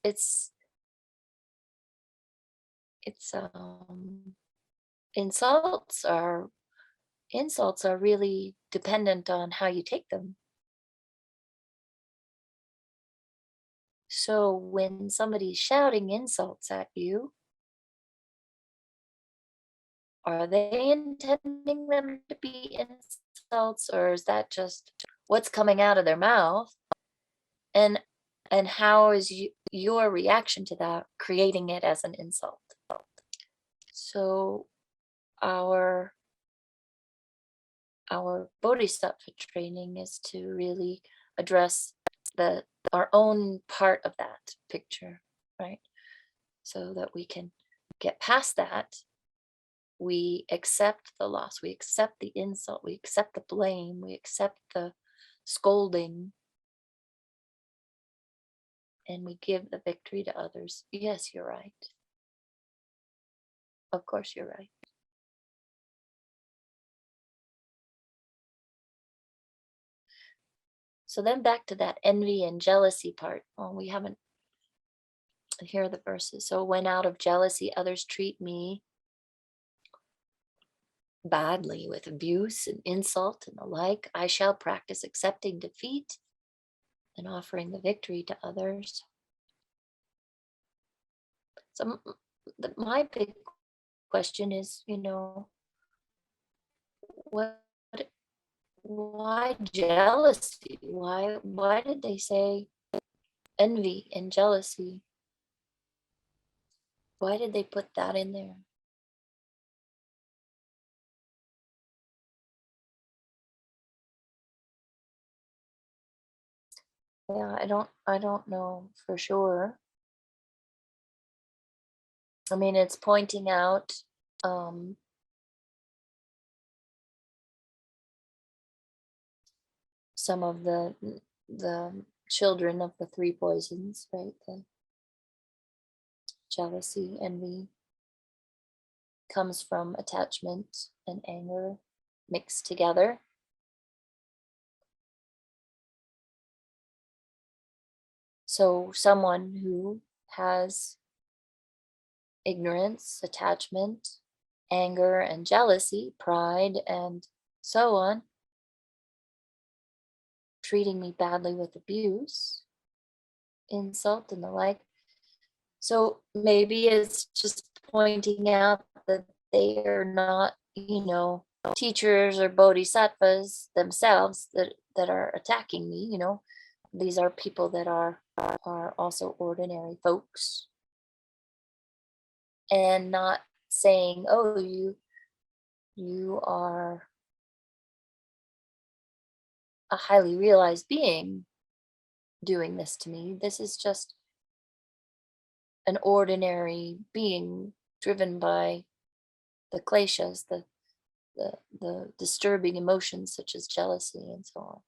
insults are really dependent on how you take them. So when somebody's shouting insults at you, are they intending them to be insults, or is that just what's coming out of their mouth? And how is your reaction to that creating it as an insult? So our bodhisattva training is to really address our own part of that picture, right? So that we can get past that. We accept the loss, we accept the insult, we accept the blame, we accept the scolding, and we give the victory to others. Yes, you're right. Of course, you're right. So then back to that envy and jealousy part. Well, we haven't, here are the verses. So when out of jealousy others treat me badly with abuse and insult and the like, I shall practice accepting defeat and offering the victory to others. So my big question is, what, why jealousy? Why did they say envy and jealousy? Why did they put that in there? Yeah, I don't know for sure. I mean, it's pointing out some of the children of the three poisons, right? The jealousy, envy comes from attachment and anger mixed together. So someone who has ignorance, attachment, anger, and jealousy, pride, and so on, treating me badly with abuse, insult, and the like. So maybe it's just pointing out that they are not, teachers or bodhisattvas themselves that are attacking me. These are people that are also ordinary folks, and not saying, "Oh, you are a highly realized being doing this to me. This is just an ordinary being driven by the kleshas, the disturbing emotions such as jealousy and so on."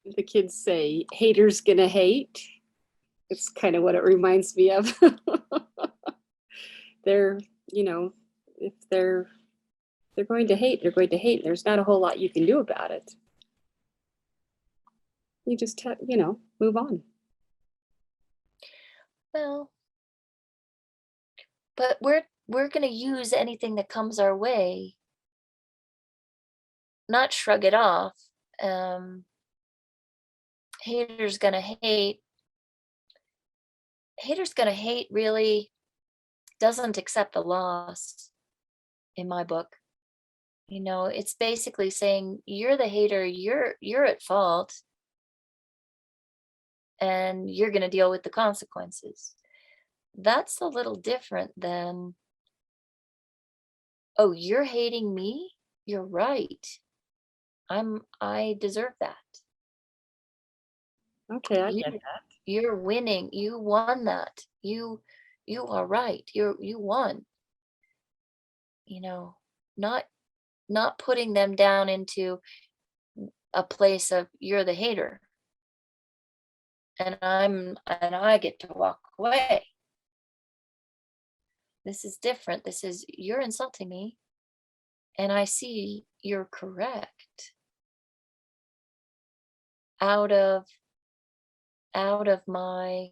The kids say, haters gonna hate. It's kind of what it reminds me of. They're, you know, if they're going to hate, they're going to hate. There's not a whole lot you can do about it. You just, move on. Well, but we're going to use anything that comes our way, not shrug it off. Haters gonna hate. Haters gonna hate really doesn't accept the loss in my book. It's basically saying you're the hater, you're at fault, and you're gonna deal with the consequences. That's a little different than, oh, you're hating me? You're right. I deserve that. Okay, I get You that. you're winning. You won that. You are right. You won. Not not putting them down into a place of you're the hater and I get to walk away. This is different. This is you're insulting me and I see you're correct. Out of my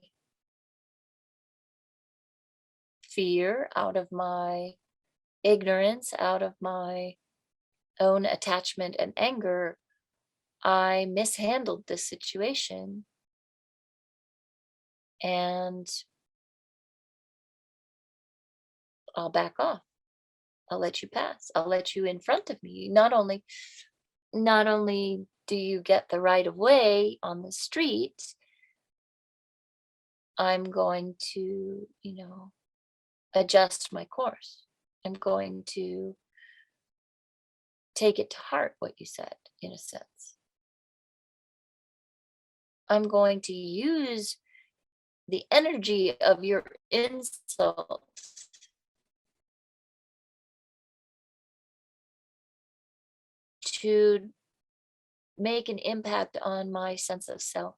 fear, out of my ignorance, out of my own attachment and anger, I mishandled this situation and I'll back off. I'll let you pass. I'll let you in front of me. Not only do you get the right of way on the street, I'm going to, adjust my course. I'm going to take it to heart what you said, in a sense. I'm going to use the energy of your insult to make an impact on my sense of self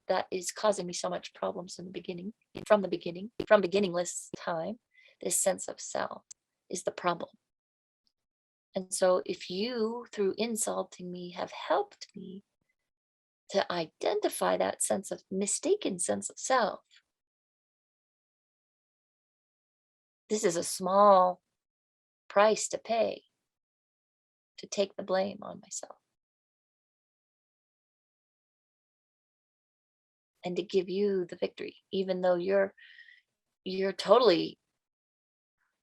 that is causing me so much problems in the beginning, from beginningless time. This sense of self is the problem. And so if you, through insulting me, have helped me to identify that mistaken sense of self, this is a small price to pay to take the blame on myself and to give you the victory, even though you're totally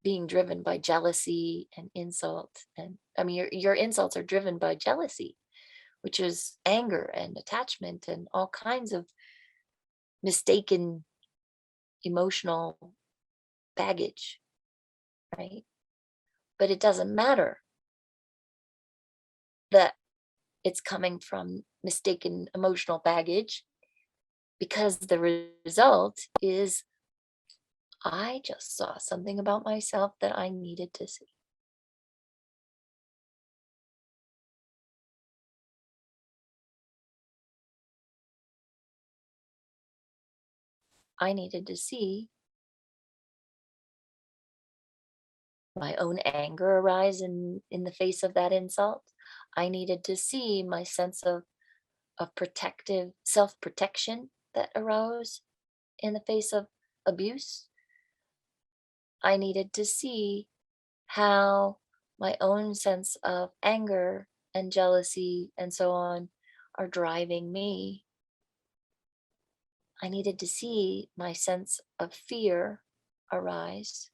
being driven by jealousy and insult. And I mean, your insults are driven by jealousy, which is anger and attachment and all kinds of mistaken emotional baggage, right? But it doesn't matter that it's coming from mistaken emotional baggage, because the result is I just saw something about myself that I needed to see. I needed to see my own anger arise in the face of that insult. I needed to see my sense of protective self-protection that arose in the face of abuse. I needed to see how my own sense of anger and jealousy and so on are driving me. I needed to see my sense of fear arise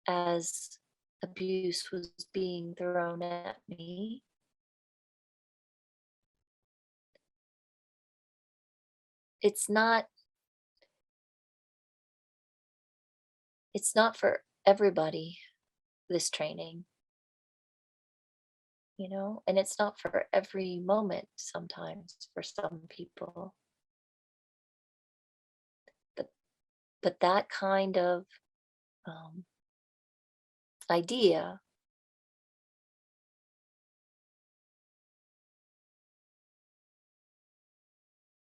as abuse was being thrown at me. It's not for everybody, this training, and it's not for every moment sometimes for some people. But that kind of idea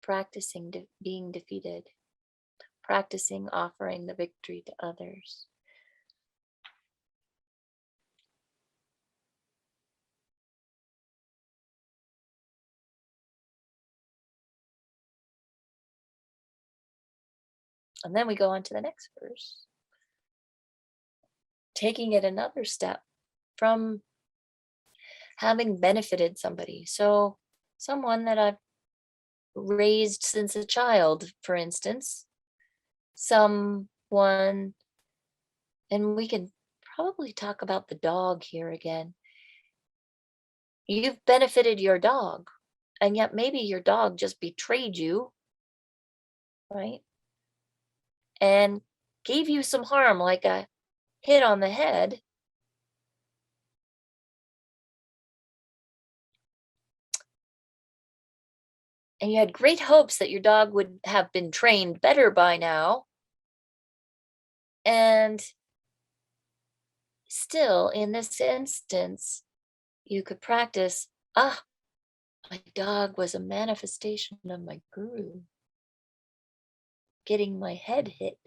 practicing being defeated, practicing offering the victory to others. And then we go on to the next verse, taking it another step from having benefited somebody. So someone that I've raised since a child, for instance, someone, and we can probably talk about the dog here again. You've benefited your dog, and yet maybe your dog just betrayed you, right? And gave you some harm, like a hit on the head. And you had great hopes that your dog would have been trained better by now. And still, in this instance, you could practice, my dog was a manifestation of my guru. Getting my head hit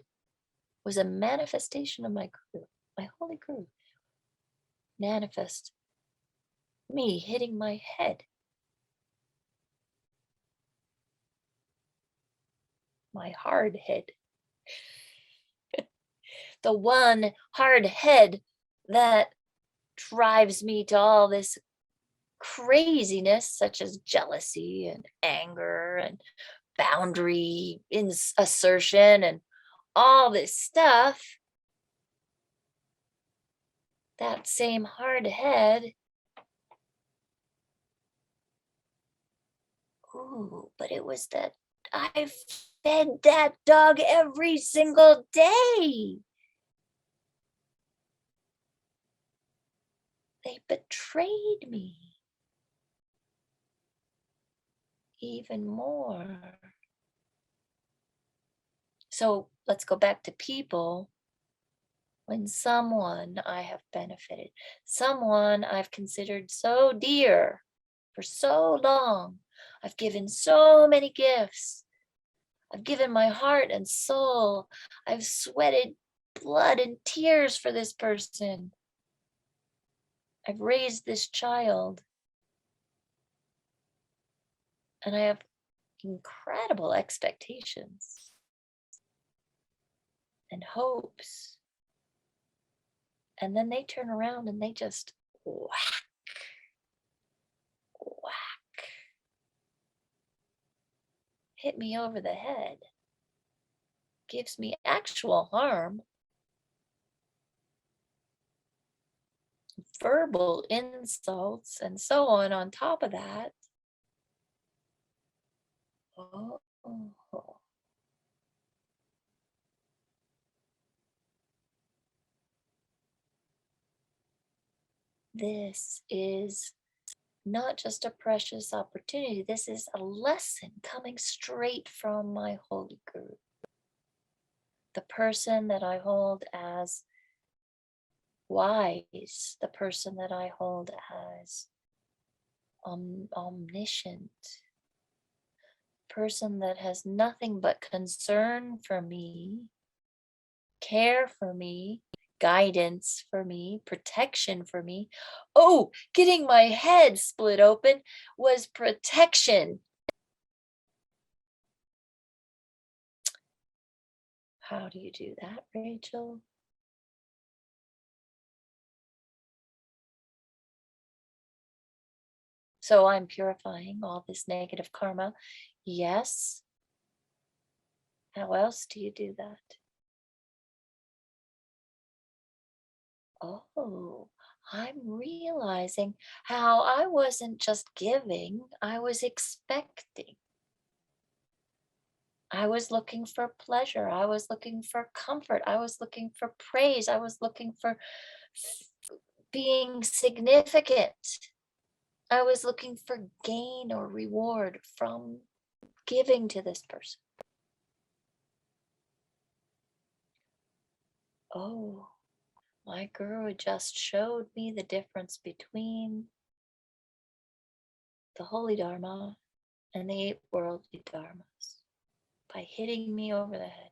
was a manifestation of my guru, my holy guru. Manifest me hitting my head. My hard head. The one hard head that drives me to all this craziness, such as jealousy and anger and boundary assertion and all this stuff. That same hard head. Ooh, but it was that I fed that dog every single day. They betrayed me even more. So let's go back to people. When someone I have benefited, someone I've considered so dear for so long, I've given so many gifts, I've given my heart and soul, I've sweated blood and tears for this person. I've raised this child. And I have incredible expectations and hopes. And then they turn around and they just whack, whack, hit me over the head, gives me actual harm, verbal insults, and so on top of that. Oh, this is not just a precious opportunity. This is a lesson coming straight from my holy guru. The person that I hold as wise, the person that I hold as omniscient, person that has nothing but concern for me, care for me, guidance for me, protection for me. Oh, getting my head split open was protection. How do you do that, Rachel? So I'm purifying all this negative karma. Yes. How else do you do that? Oh, I'm realizing how I wasn't just giving, I was expecting. I was looking for pleasure. I was looking for comfort. I was looking for praise. I was looking for being significant. I was looking for gain or reward from giving to this person. Oh, my guru just showed me the difference between the Holy Dharma and the 8 worldly dharmas by hitting me over the head.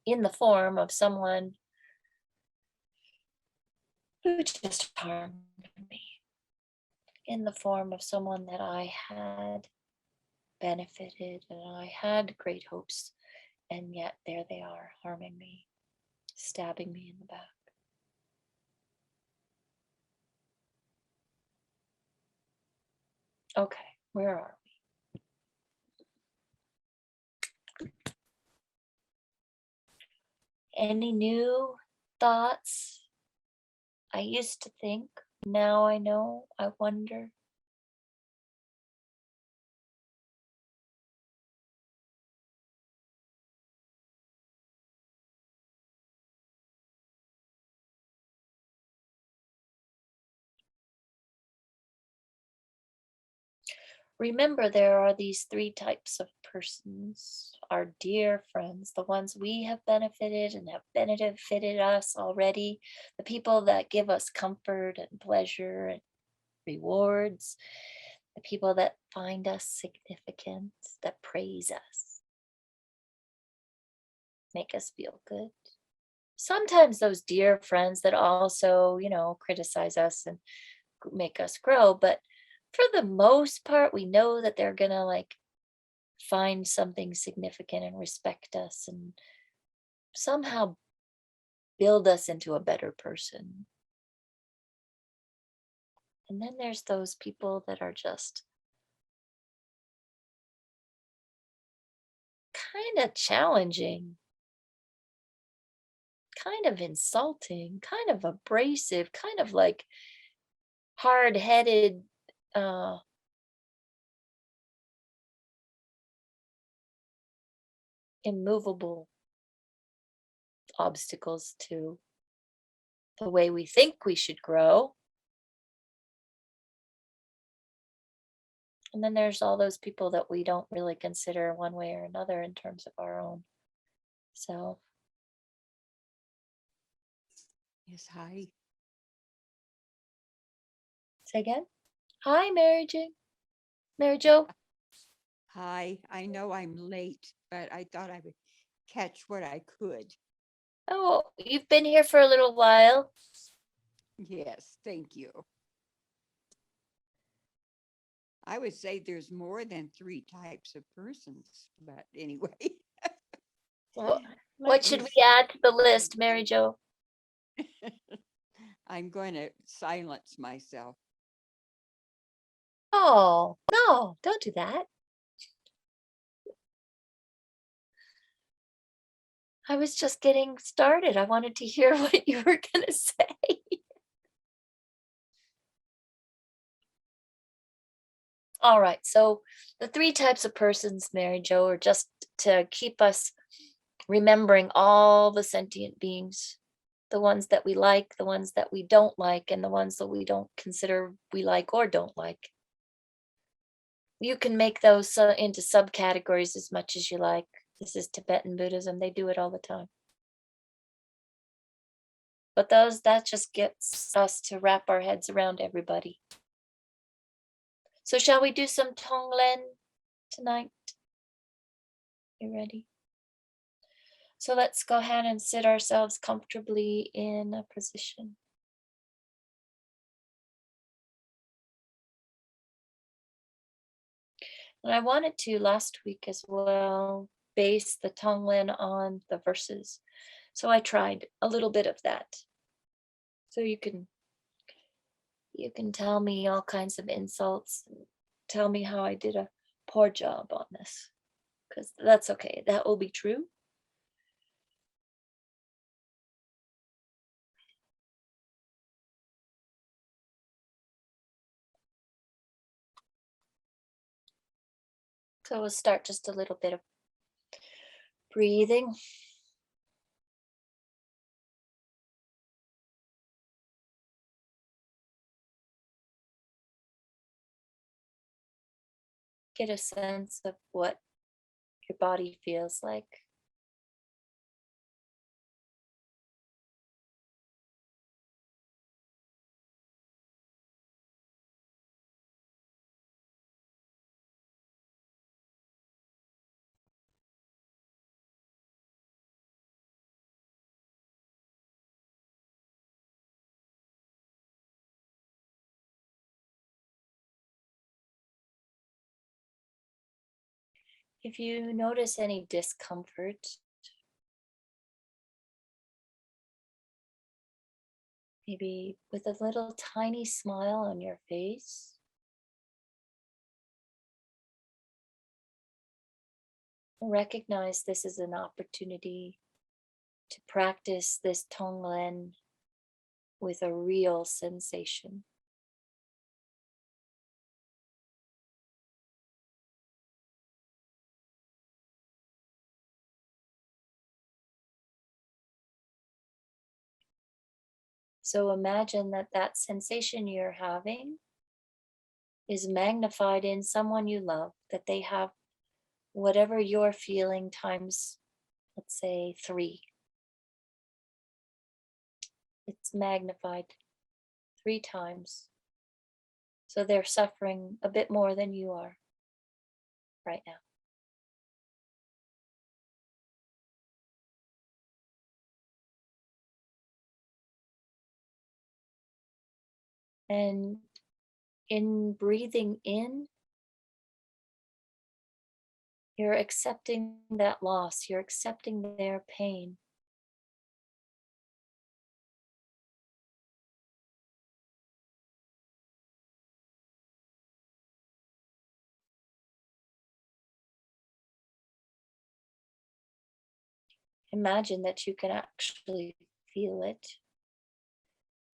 In the form of someone who just harmed me, in the form of someone that I had benefited and I had great hopes, and yet there they are harming me, stabbing me in the back. Okay, where are we? Any new thoughts? I used to think, now I know, I wonder. Remember, there are these 3 types of persons, our dear friends, the ones we have benefited and have benefited us already, the people that give us comfort and pleasure and rewards, the people that find us significant, that praise us, make us feel good. Sometimes those dear friends that also, criticize us and make us grow, but for the most part, we know that they're gonna find something significant and respect us and somehow build us into a better person. And then there's those people that are just kind of challenging, kind of insulting, kind of abrasive, kind of like hard-headed, uh, immovable obstacles to the way we think we should grow. And then there's all those people that we don't really consider one way or another in terms of our own self. Yes, hi. Say again? Hi, Mary Jane. Mary Jo. Hi. I know I'm late, but I thought I would catch what I could. Oh, you've been here for a little while. Yes, thank you. I would say there's more than 3 types of persons, but anyway. Well, Let what should me we add to the list, Mary Jo? I'm going to silence myself. Oh, no, don't do that. I was just getting started. I wanted to hear what you were going to say. All right, so the 3 types of persons, Mary Jo, are just to keep us remembering all the sentient beings, the ones that we like, the ones that we don't like, and the ones that we don't consider we like or don't like. You can make those into subcategories as much as you like. This is Tibetan Buddhism. They do it all the time. But that just gets us to wrap our heads around everybody. So shall we do some Tonglen tonight? You ready? So let's go ahead and sit ourselves comfortably in a position. And I wanted to last week as well base the Tonglen on the verses. So I tried a little bit of that. So you can tell me all kinds of insults, tell me how I did a poor job on this, because that's okay. That will be true. So we'll start just a little bit of breathing. Get a sense of what your body feels like. If you notice any discomfort, maybe with a little tiny smile on your face, recognize this is an opportunity to practice this Tonglen with a real sensation. So imagine that that sensation you're having is magnified in someone you love, that they have whatever you're feeling times, let's say 3. It's magnified 3 times. So they're suffering a bit more than you are right now. And in breathing in, you're accepting that loss, you're accepting their pain. Imagine that you can actually feel it.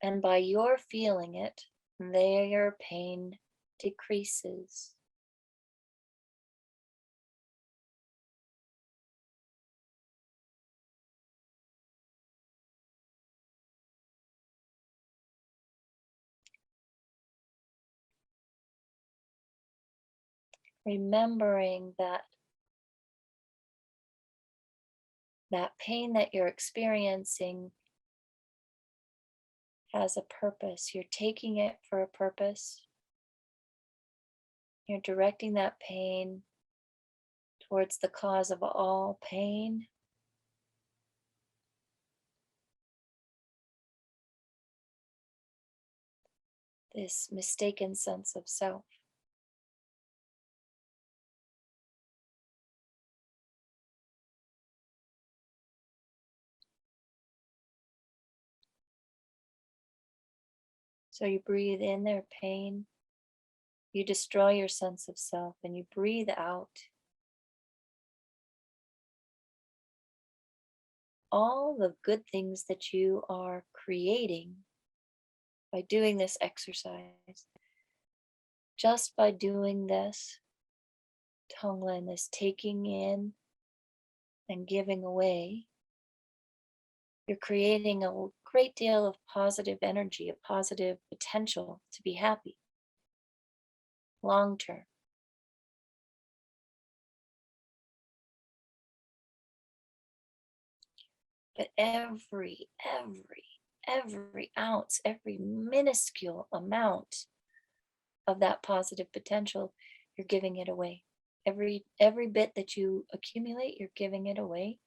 And by your feeling it, their pain decreases. Remembering that that pain that you're experiencing has a purpose. You're taking it for a purpose. You're directing that pain towards the cause of all pain. This mistaken sense of self. So you breathe in their pain, you destroy your sense of self, and you breathe out all the good things that you are creating by doing this exercise. Just by doing this, Tonglen is taking in and giving away. You're creating a great deal of positive energy, a positive potential to be happy long term. But every ounce, every minuscule amount of that positive potential, you're giving it away. Every bit that you accumulate, you're giving it away,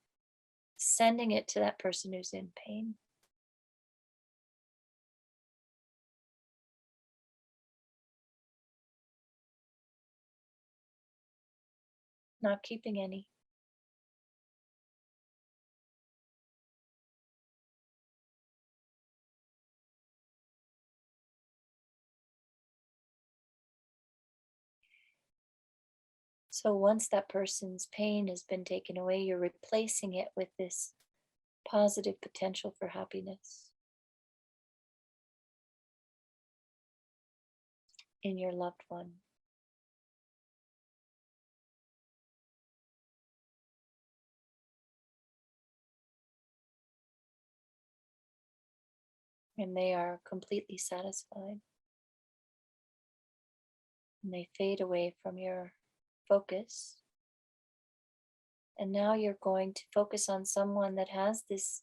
sending it to that person who's in pain. Not keeping any. So once that person's pain has been taken away, you're replacing it with this positive potential for happiness in your loved one. And they are completely satisfied. And they fade away from your focus. And now you're going to focus on someone that has this,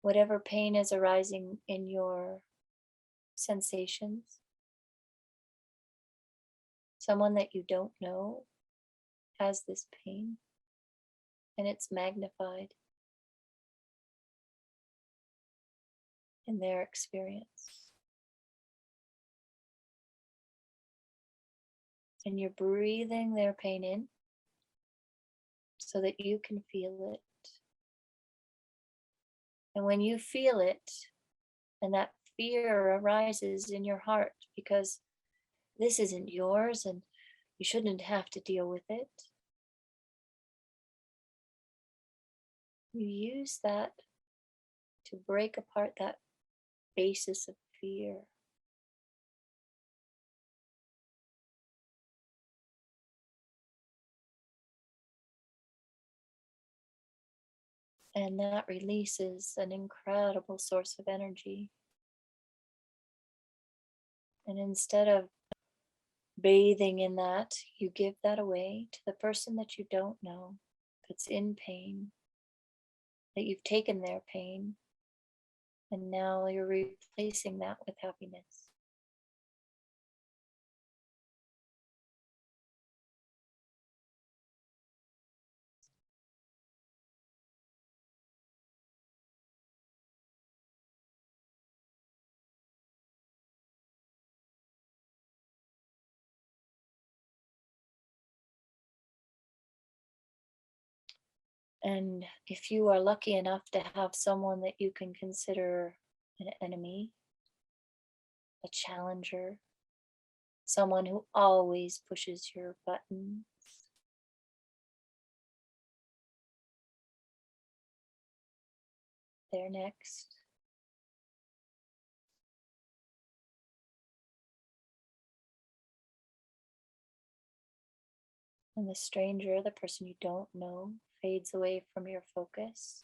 whatever pain is arising in your sensations. Someone that you don't know has this pain, and it's magnified in their experience. And you're breathing their pain in so that you can feel it. And when you feel it, and that fear arises in your heart because this isn't yours and you shouldn't have to deal with it, you use that to break apart that basis of fear. And that releases an incredible source of energy. And instead of bathing in that, you give that away to the person that you don't know, that's in pain, that you've taken their pain, and now you're replacing that with happiness. And if you are lucky enough to have someone that you can consider an enemy, a challenger, someone who always pushes your buttons, they're next. And the stranger, the person you don't know, fades away from your focus.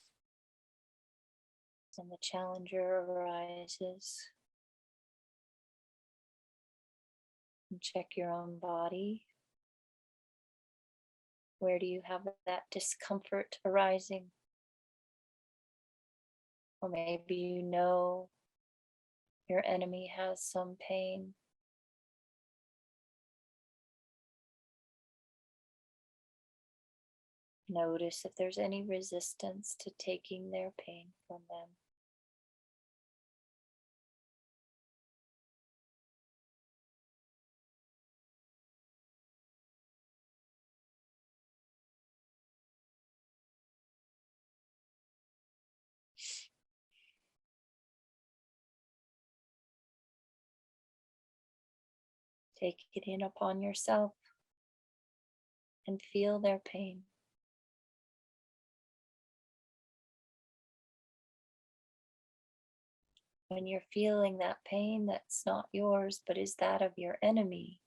And the challenger arises. And check your own body. Where do you have that discomfort arising? Or maybe you know your enemy has some pain. Notice if there's any resistance to taking their pain from them. Take it in upon yourself and feel their pain. When you're feeling that pain that's not yours, but is that of your enemy,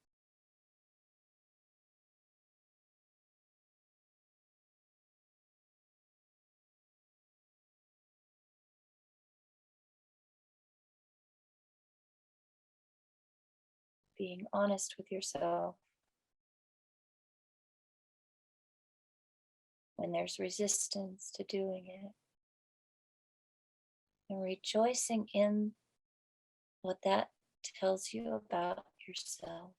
being honest with yourself. When there's resistance to doing it, and rejoicing in what that tells you about yourself.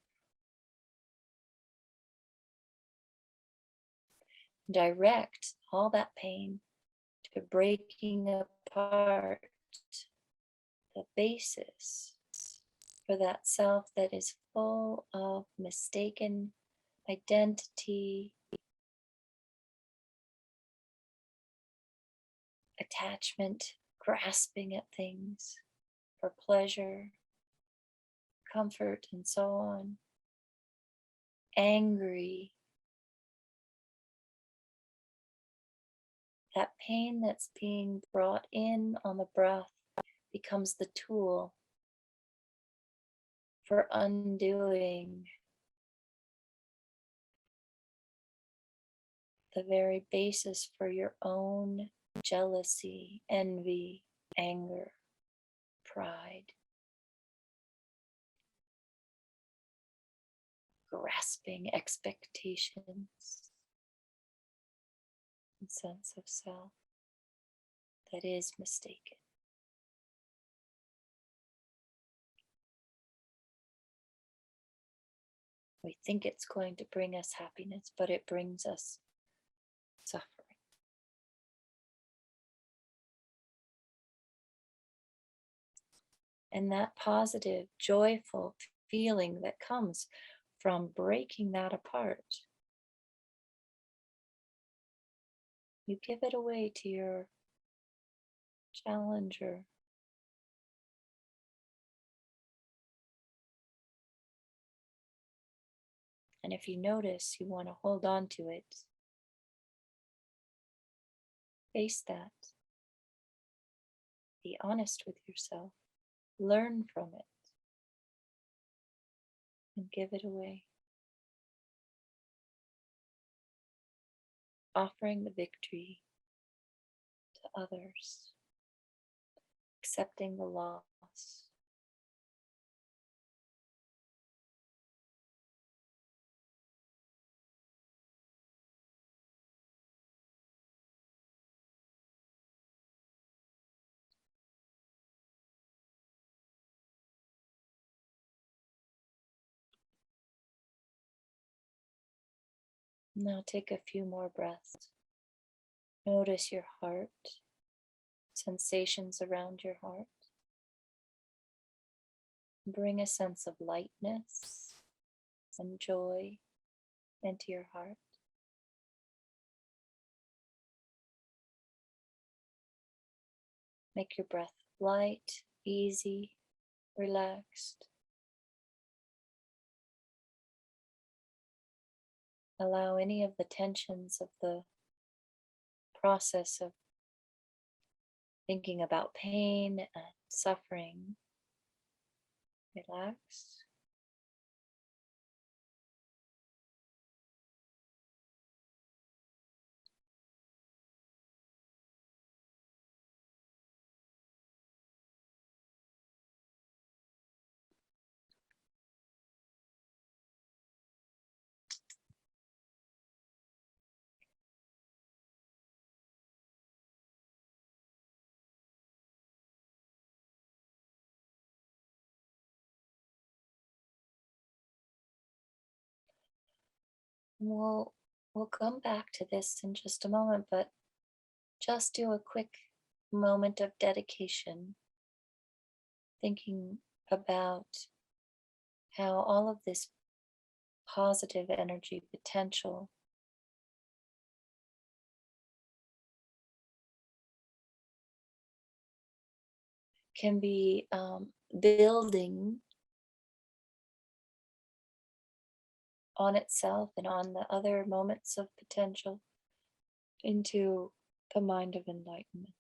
Direct all that pain to breaking apart the basis for that self that is full of mistaken identity, attachment, grasping at things for pleasure, comfort, and so on. Angry. That pain that's being brought in on the breath becomes the tool for undoing the very basis for your own jealousy, envy, anger, pride, grasping expectations. and sense of self that is mistaken. We think it's going to bring us happiness, but it brings us suffering. And that positive, joyful feeling that comes from breaking that apart, you give it away to your challenger. And if you notice you want to hold on to it, face that. Be honest with yourself. Learn from it. And give it away. Offering the victory to others. Accepting the loss. Now take a few more breaths. Notice your heart, sensations around your heart. Bring a sense of lightness and joy into your heart. Make your breath light, easy, relaxed. Allow any of the tensions of the process of thinking about pain and suffering. Relax. We'll come back to this in just a moment, but just do a quick moment of dedication, thinking about how all of this positive energy potential can be building on itself and on the other moments of potential into the mind of enlightenment,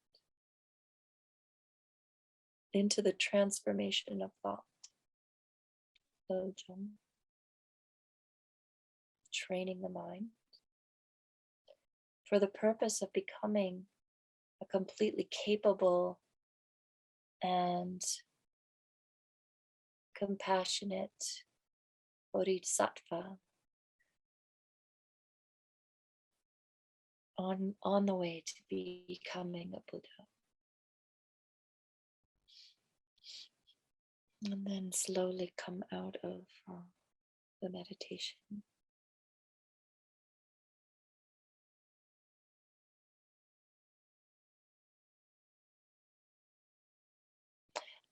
into the transformation of thought, lojong, training the mind for the purpose of becoming a completely capable and compassionate bodhisattva on the way to becoming a Buddha. And then slowly come out of the meditation.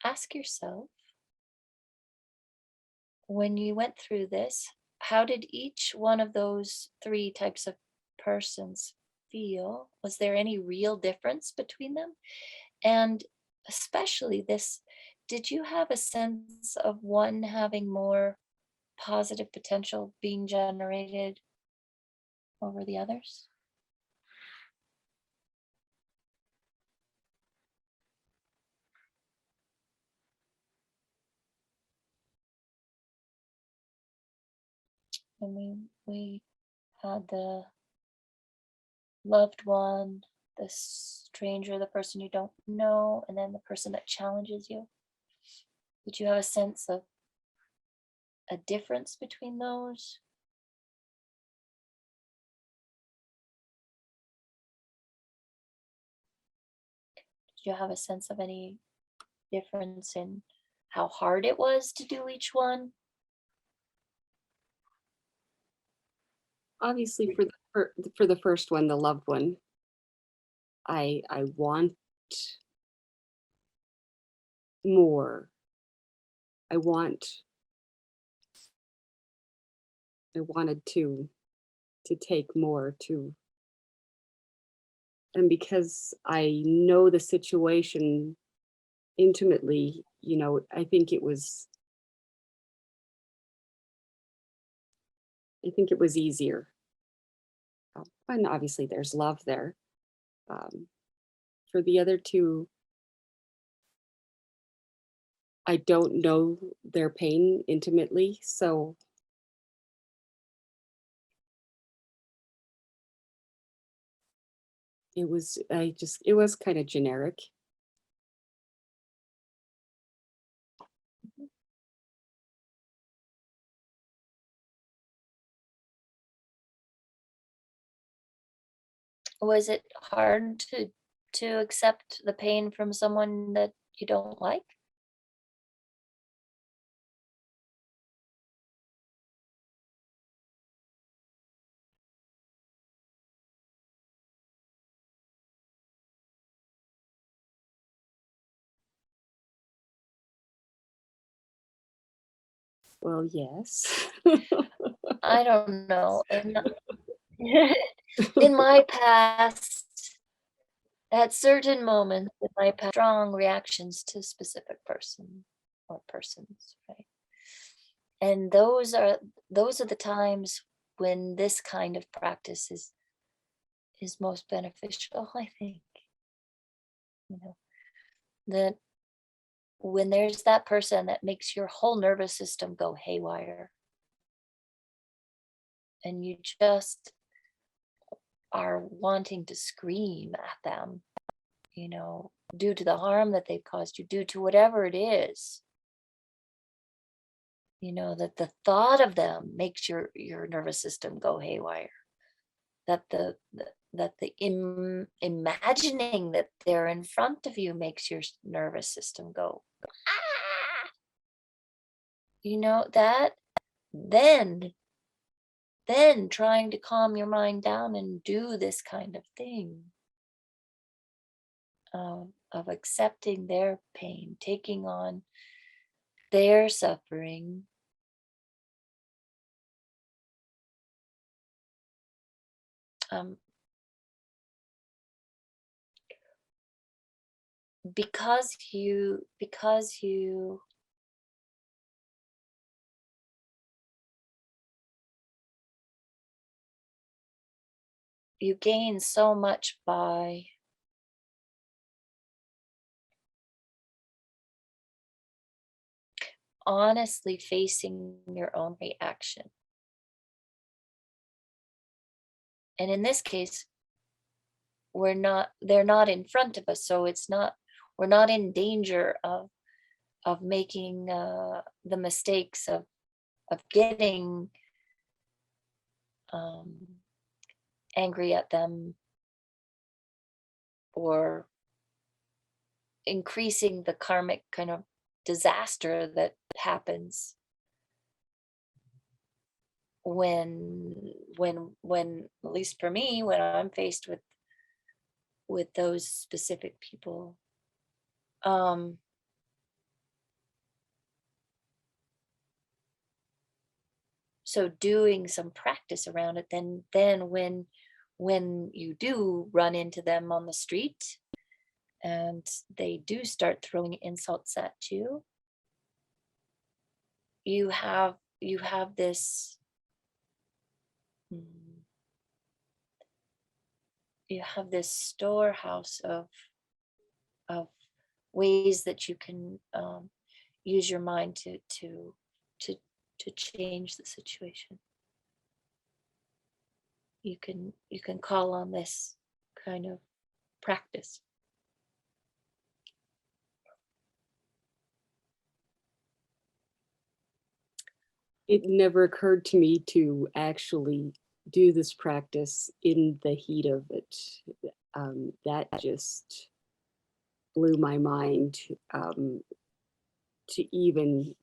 Ask yourself, when you went through this, how did each one of those three types of persons feel? Was there any real difference between them? And especially this, did you have a sense of one having more positive potential being generated over the others? I mean, we had the loved one, the stranger, the person you don't know, and then the person that challenges you. Did you have a sense of a difference between those? Do you have a sense of any difference in how hard it was to do each one? Obviously, for the first one, the loved one, I want more. I wanted to take more, and because I know the situation intimately, I think it was easier. And obviously there's love there. For the other two, I don't know their pain intimately, so it was kind of generic. Was it hard to accept the pain from someone that you don't like? Well, yes. I don't know. In my past, at certain moments in my past, strong reactions to specific person or persons, right? And those are the times when this kind of practice is most beneficial, I think. You know, that when there's that person that makes your whole nervous system go haywire, and you just are wanting to scream at them, due to the harm that they've caused you, due to whatever it is, that the thought of them makes your nervous system go haywire, that imagining that they're in front of you makes your nervous system go, "Ah!" That then trying to calm your mind down and do this kind of thing, of accepting their pain, taking on their suffering, um, because you gain so much by honestly facing your own reaction. And in this case, they're not in front of us, so we're not in danger of making the mistakes of getting um, angry at them, or increasing the karmic kind of disaster that happens when at least for me, when I'm faced with those specific people. um so doing some practice around it, then when you do run into them on the street and they do start throwing insults at you, you have this, mm, you have this storehouse of ways that you can use your mind to to change the situation. You can call on this kind of practice. It never occurred to me to actually do this practice in the heat of it. That just blew my mind to even,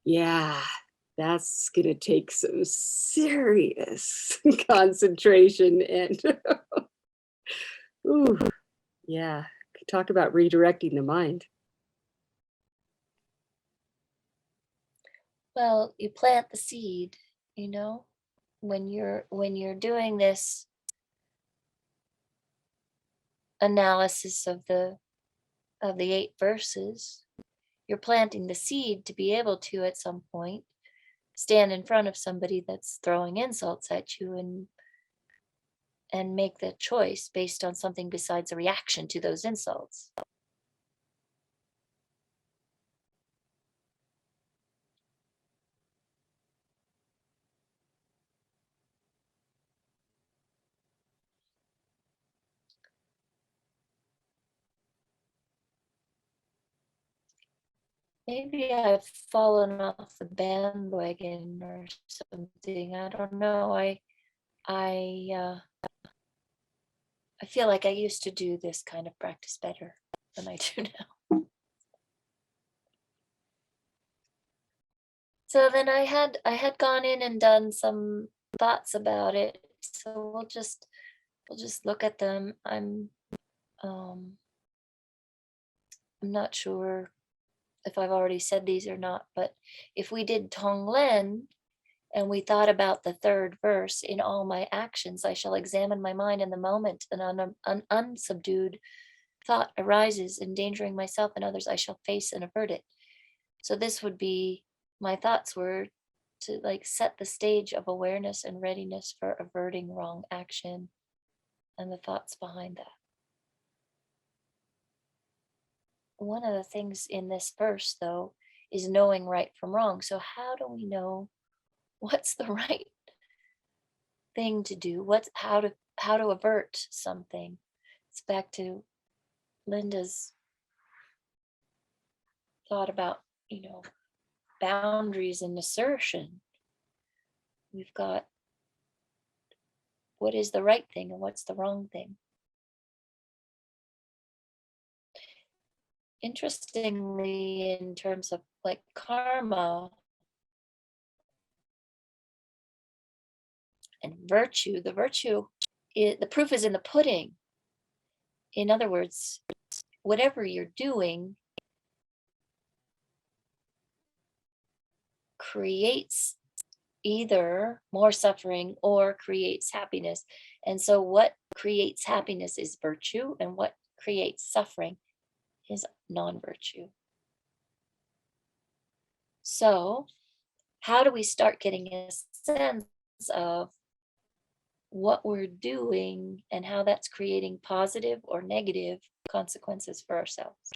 yeah, that's gonna take some serious concentration and ooh, yeah, talk about redirecting the mind. Well, you plant the seed, you know, when you're doing this analysis of the 8 verses, you're planting the seed to be able to at some point stand in front of somebody that's throwing insults at you and make that choice based on something besides a reaction to those insults. Maybe I've fallen off the bandwagon or something. I don't know. I feel like I used to do this kind of practice better than I do now. So then I had gone in and done some thoughts about it. So we'll just look at them. Um I'm not sure if I've already said these or not, but if we did Tonglen and we thought about the 3rd verse, in all my actions, I shall examine my mind in the moment, and an unsubdued thought arises, endangering myself and others, I shall face and avert it. So this would be, my thoughts were to like set the stage of awareness and readiness for averting wrong action and the thoughts behind that. One of the things in this verse, though, is knowing right from wrong. So how do we know what's the right thing to do? What's how to avert something? It's back to Linda's thought about, boundaries and assertion. We've got what is the right thing and what's the wrong thing. Interestingly, in terms of like karma and virtue, the proof is in the pudding. In other words, whatever you're doing creates either more suffering or creates happiness. And so what creates happiness is virtue, and what creates suffering is non-virtue. So how do we start getting a sense of what we're doing and how that's creating positive or negative consequences for ourselves?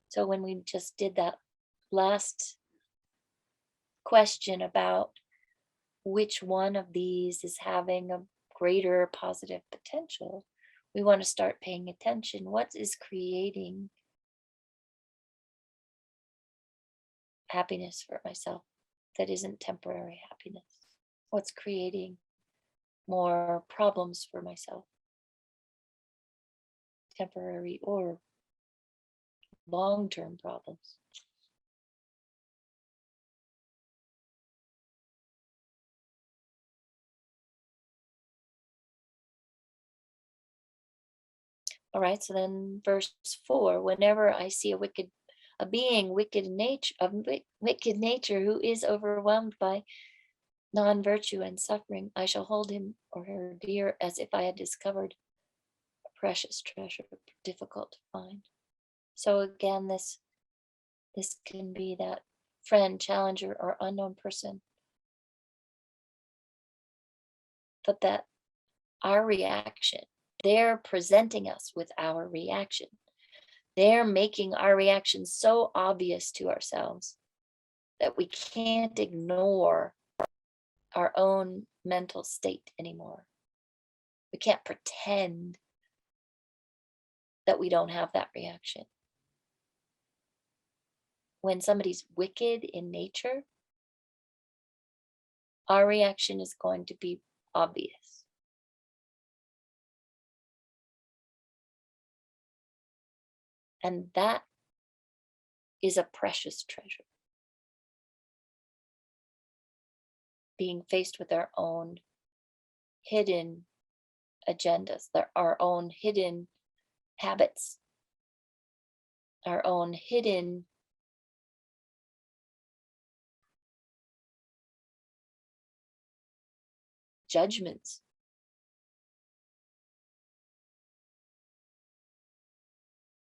So when we just did that last question about which one of these is having a greater positive potential, we want to start paying attention. What is creating happiness for myself that isn't temporary happiness? What's creating more problems for myself, temporary or long-term problems? All right, so then verse 4, whenever I see a being wicked nature who is overwhelmed by non-virtue and suffering, I shall hold him or her dear as if I had discovered a precious treasure, difficult to find. So again, this can be that friend, challenger, or unknown person, but that our reaction, they're presenting us with our reaction. They're making our reaction so obvious to ourselves that we can't ignore our own mental state anymore. We can't pretend that we don't have that reaction. When somebody's wicked in nature, our reaction is going to be obvious. And that is a precious treasure. Being faced with our own hidden agendas, our own hidden habits, our own hidden judgments.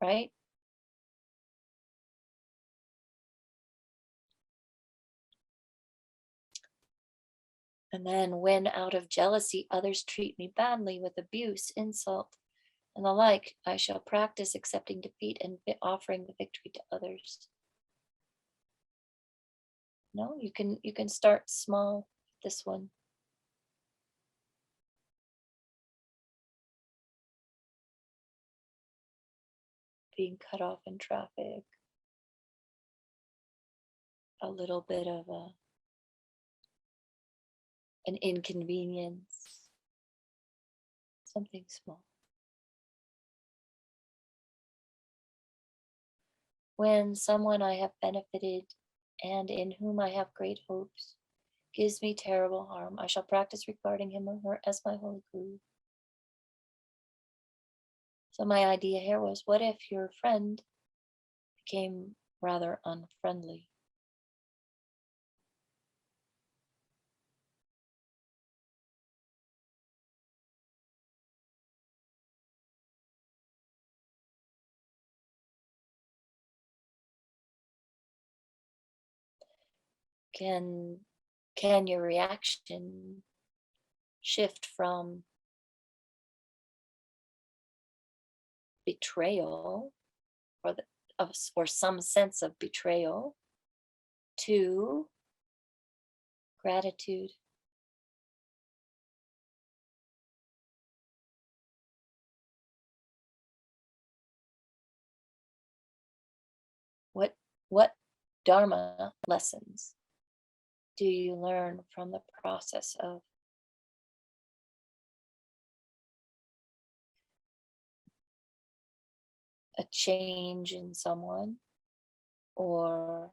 Right? And then when out of jealousy others treat me badly with abuse, insult, and the like, I shall practice accepting defeat and offering the victory to others. No, you can start small with this one. Being cut off in traffic, a little bit of an inconvenience, something small. When someone I have benefited and in whom I have great hopes gives me terrible harm, I shall practice regarding him or her as my holy guru. So my idea here was, what if your friend became rather unfriendly? Can your reaction shift from betrayal or some sense of betrayal to gratitude? What Dharma lessons do you learn from the process of a change in someone, or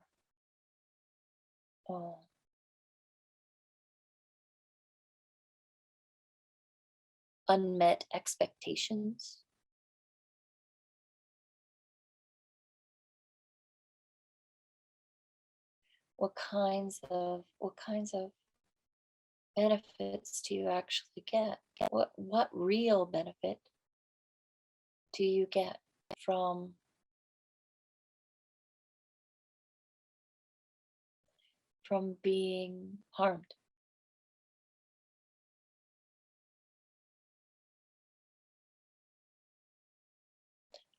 unmet expectations? What kinds of benefits do you actually get? What real benefit do you get from being harmed?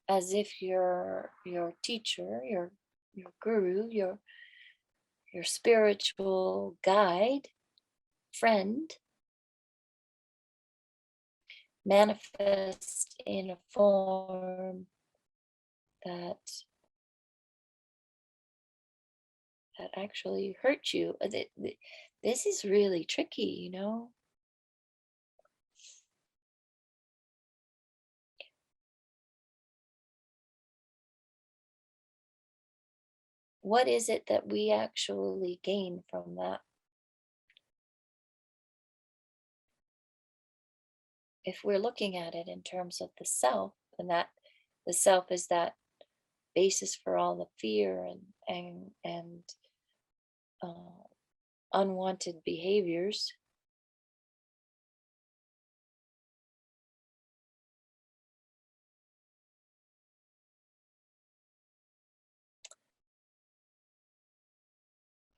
As if your teacher, your guru, your spiritual guide, friend, manifests in a form that actually hurt you. This is really tricky, you know. What is it that we actually gain from that? If we're looking at it in terms of the self, and that the self is that basis for all the fear and unwanted behaviors,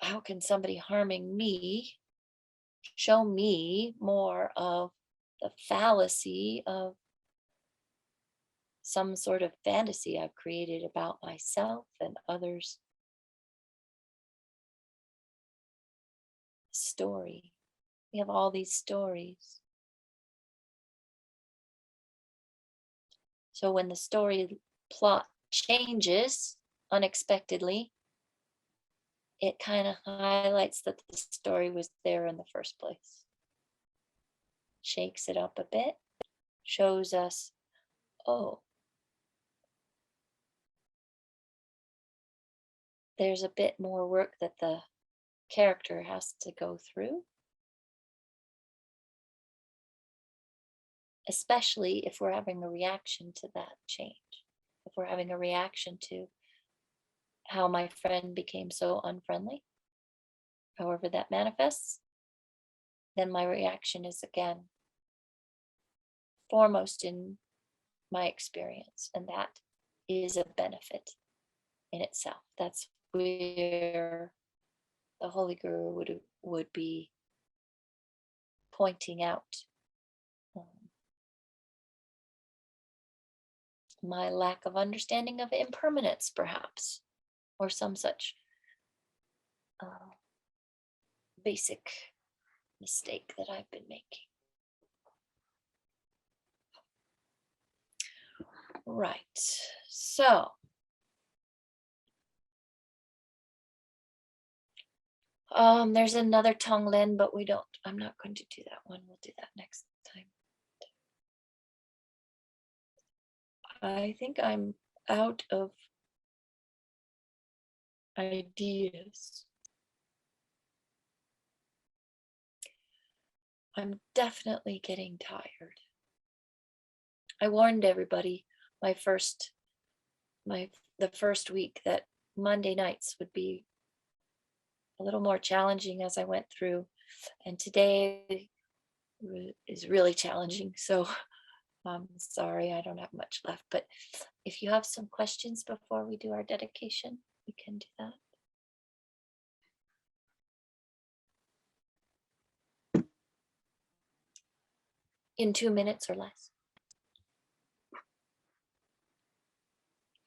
how can somebody harming me show me more of the fallacy of some sort of fantasy I've created about myself and others? Story. We have all these stories. So when the story plot changes unexpectedly, it kind of highlights that the story was there in the first place. Shakes it up a bit, shows us, oh, there's a bit more work that the character has to go through, especially if we're having a reaction to that change. If we're having a reaction to how my friend became so unfriendly, however that manifests, then my reaction is again foremost in my experience, and that is a benefit in itself. That's where the Holy Guru would be pointing out my lack of understanding of impermanence, perhaps, or some such basic mistake that I've been making. Right. So there's another Tonglen, but I'm not going to do that one. We'll do that next time. I think I'm out of ideas. I'm definitely getting tired. I warned everybody the first week that Monday nights would be a little more challenging as I went through, and today is really challenging. So I'm sorry, I don't have much left, but if you have some questions before we do our dedication, we can do that. In 2 minutes or less.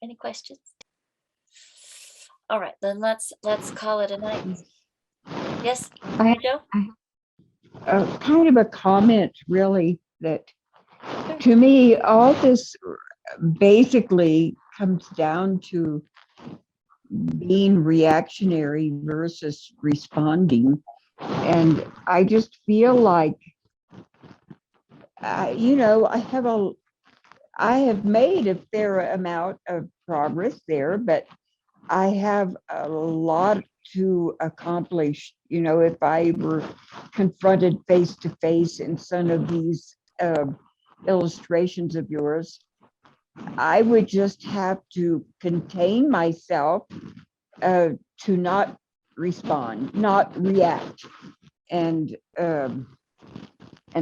Any questions? All right, then let's call it a night. Yes, I- Joe? Kind of a comment, really, that to me, all this basically comes down to being reactionary versus responding. And I just feel like, I have made a fair amount of progress there, but I have a lot to accomplish. If I were confronted face to face in some of these illustrations of yours, I would just have to contain myself to not respond, not react. And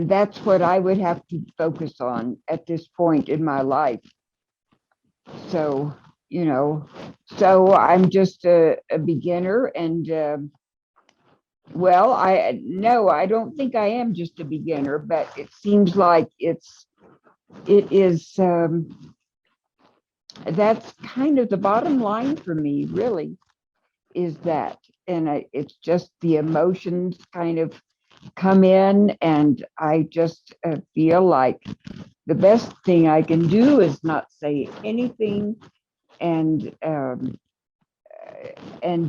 that's what I would have to focus on at this point in my life. So, so I'm just a beginner, and I don't think I am just a beginner, but it seems like it is, that's kind of the bottom line for me, really, is that. And it's just the emotions kind of come in, and I just feel like the best thing I can do is not say anything, and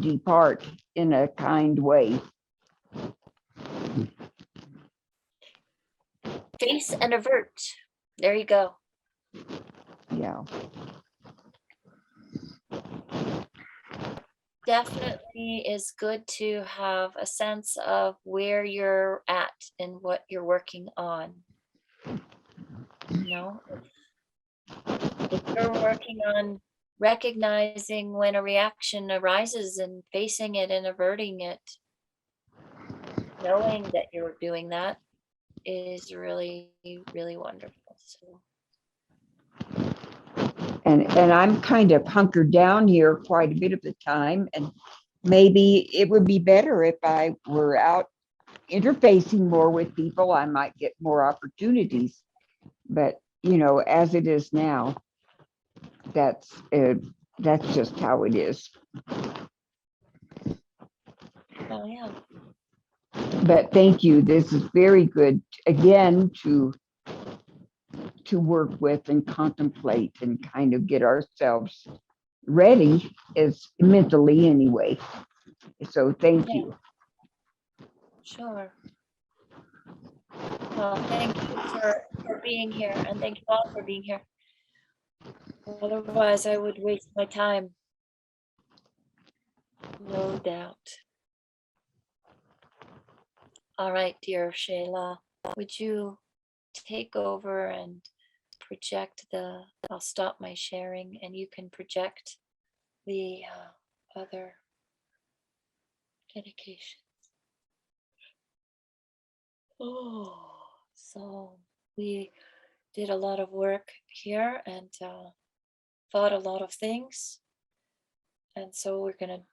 depart in a kind way. Face and avert. There you go. Yeah. Definitely is good to have a sense of where you're at and what you're working on. If you're working on recognizing when a reaction arises and facing it and averting it, knowing that you're doing that is really, really wonderful. So. And I'm kind of hunkered down here quite a bit of the time, and maybe it would be better if I were out interfacing more with people. I might get more opportunities, but as it is now, that's just how it is. Oh yeah. But thank you. This is very good, again, to work with and contemplate and kind of get ourselves ready, as mentally anyway. So thank you. Sure. Well, thank you for being here, and thank you all for being here. Otherwise, I would waste my time. No doubt. All right, dear Shayla, would you take over and project I'll stop my sharing and you can project the other dedication. Oh, so we did a lot of work here and thought a lot of things. And so we're going to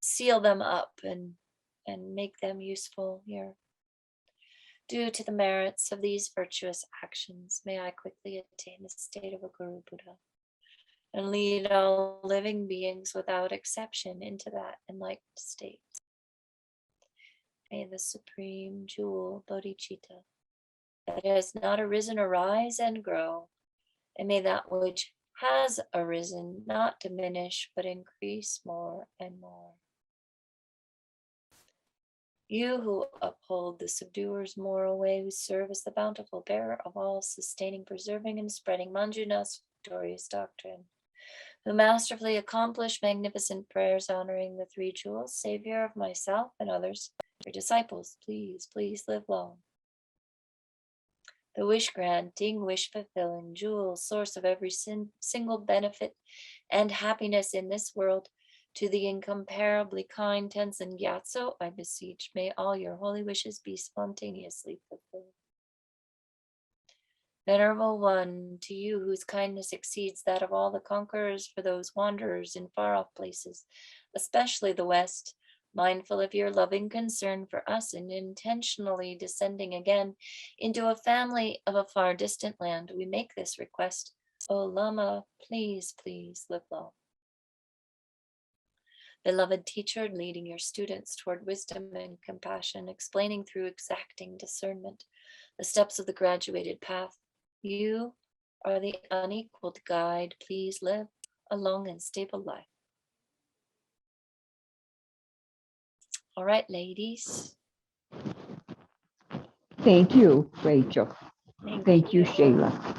seal them up and make them useful here. Due to the merits of these virtuous actions, may I quickly attain the state of a Guru Buddha and lead all living beings without exception into that enlightened state. May the supreme jewel bodhichitta that has not arisen arise and grow, and may that which has arisen not diminish but increase more and more. You who uphold the subduer's moral way, who serve as the bountiful bearer of all sustaining, preserving, and spreading Manjunath's victorious doctrine, who masterfully accomplish magnificent prayers honoring the three jewels, savior of myself and others, your disciples, please, please live long. The wish granting, wish fulfilling jewel, source of every single benefit and happiness in this world, to the incomparably kind Tenzin Gyatso, I beseech, may all your holy wishes be spontaneously fulfilled. Venerable One, to you whose kindness exceeds that of all the conquerors for those wanderers in far-off places, especially the West, mindful of your loving concern for us and intentionally descending again into a family of a far distant land, we make this request. O Lama, please, please live long. Beloved teacher, leading your students toward wisdom and compassion, explaining through exacting discernment the steps of the graduated path, you are the unequaled guide. Please live a long and stable life. All right, ladies. Thank you, Rachel. Thank Thank you, you. Shayla.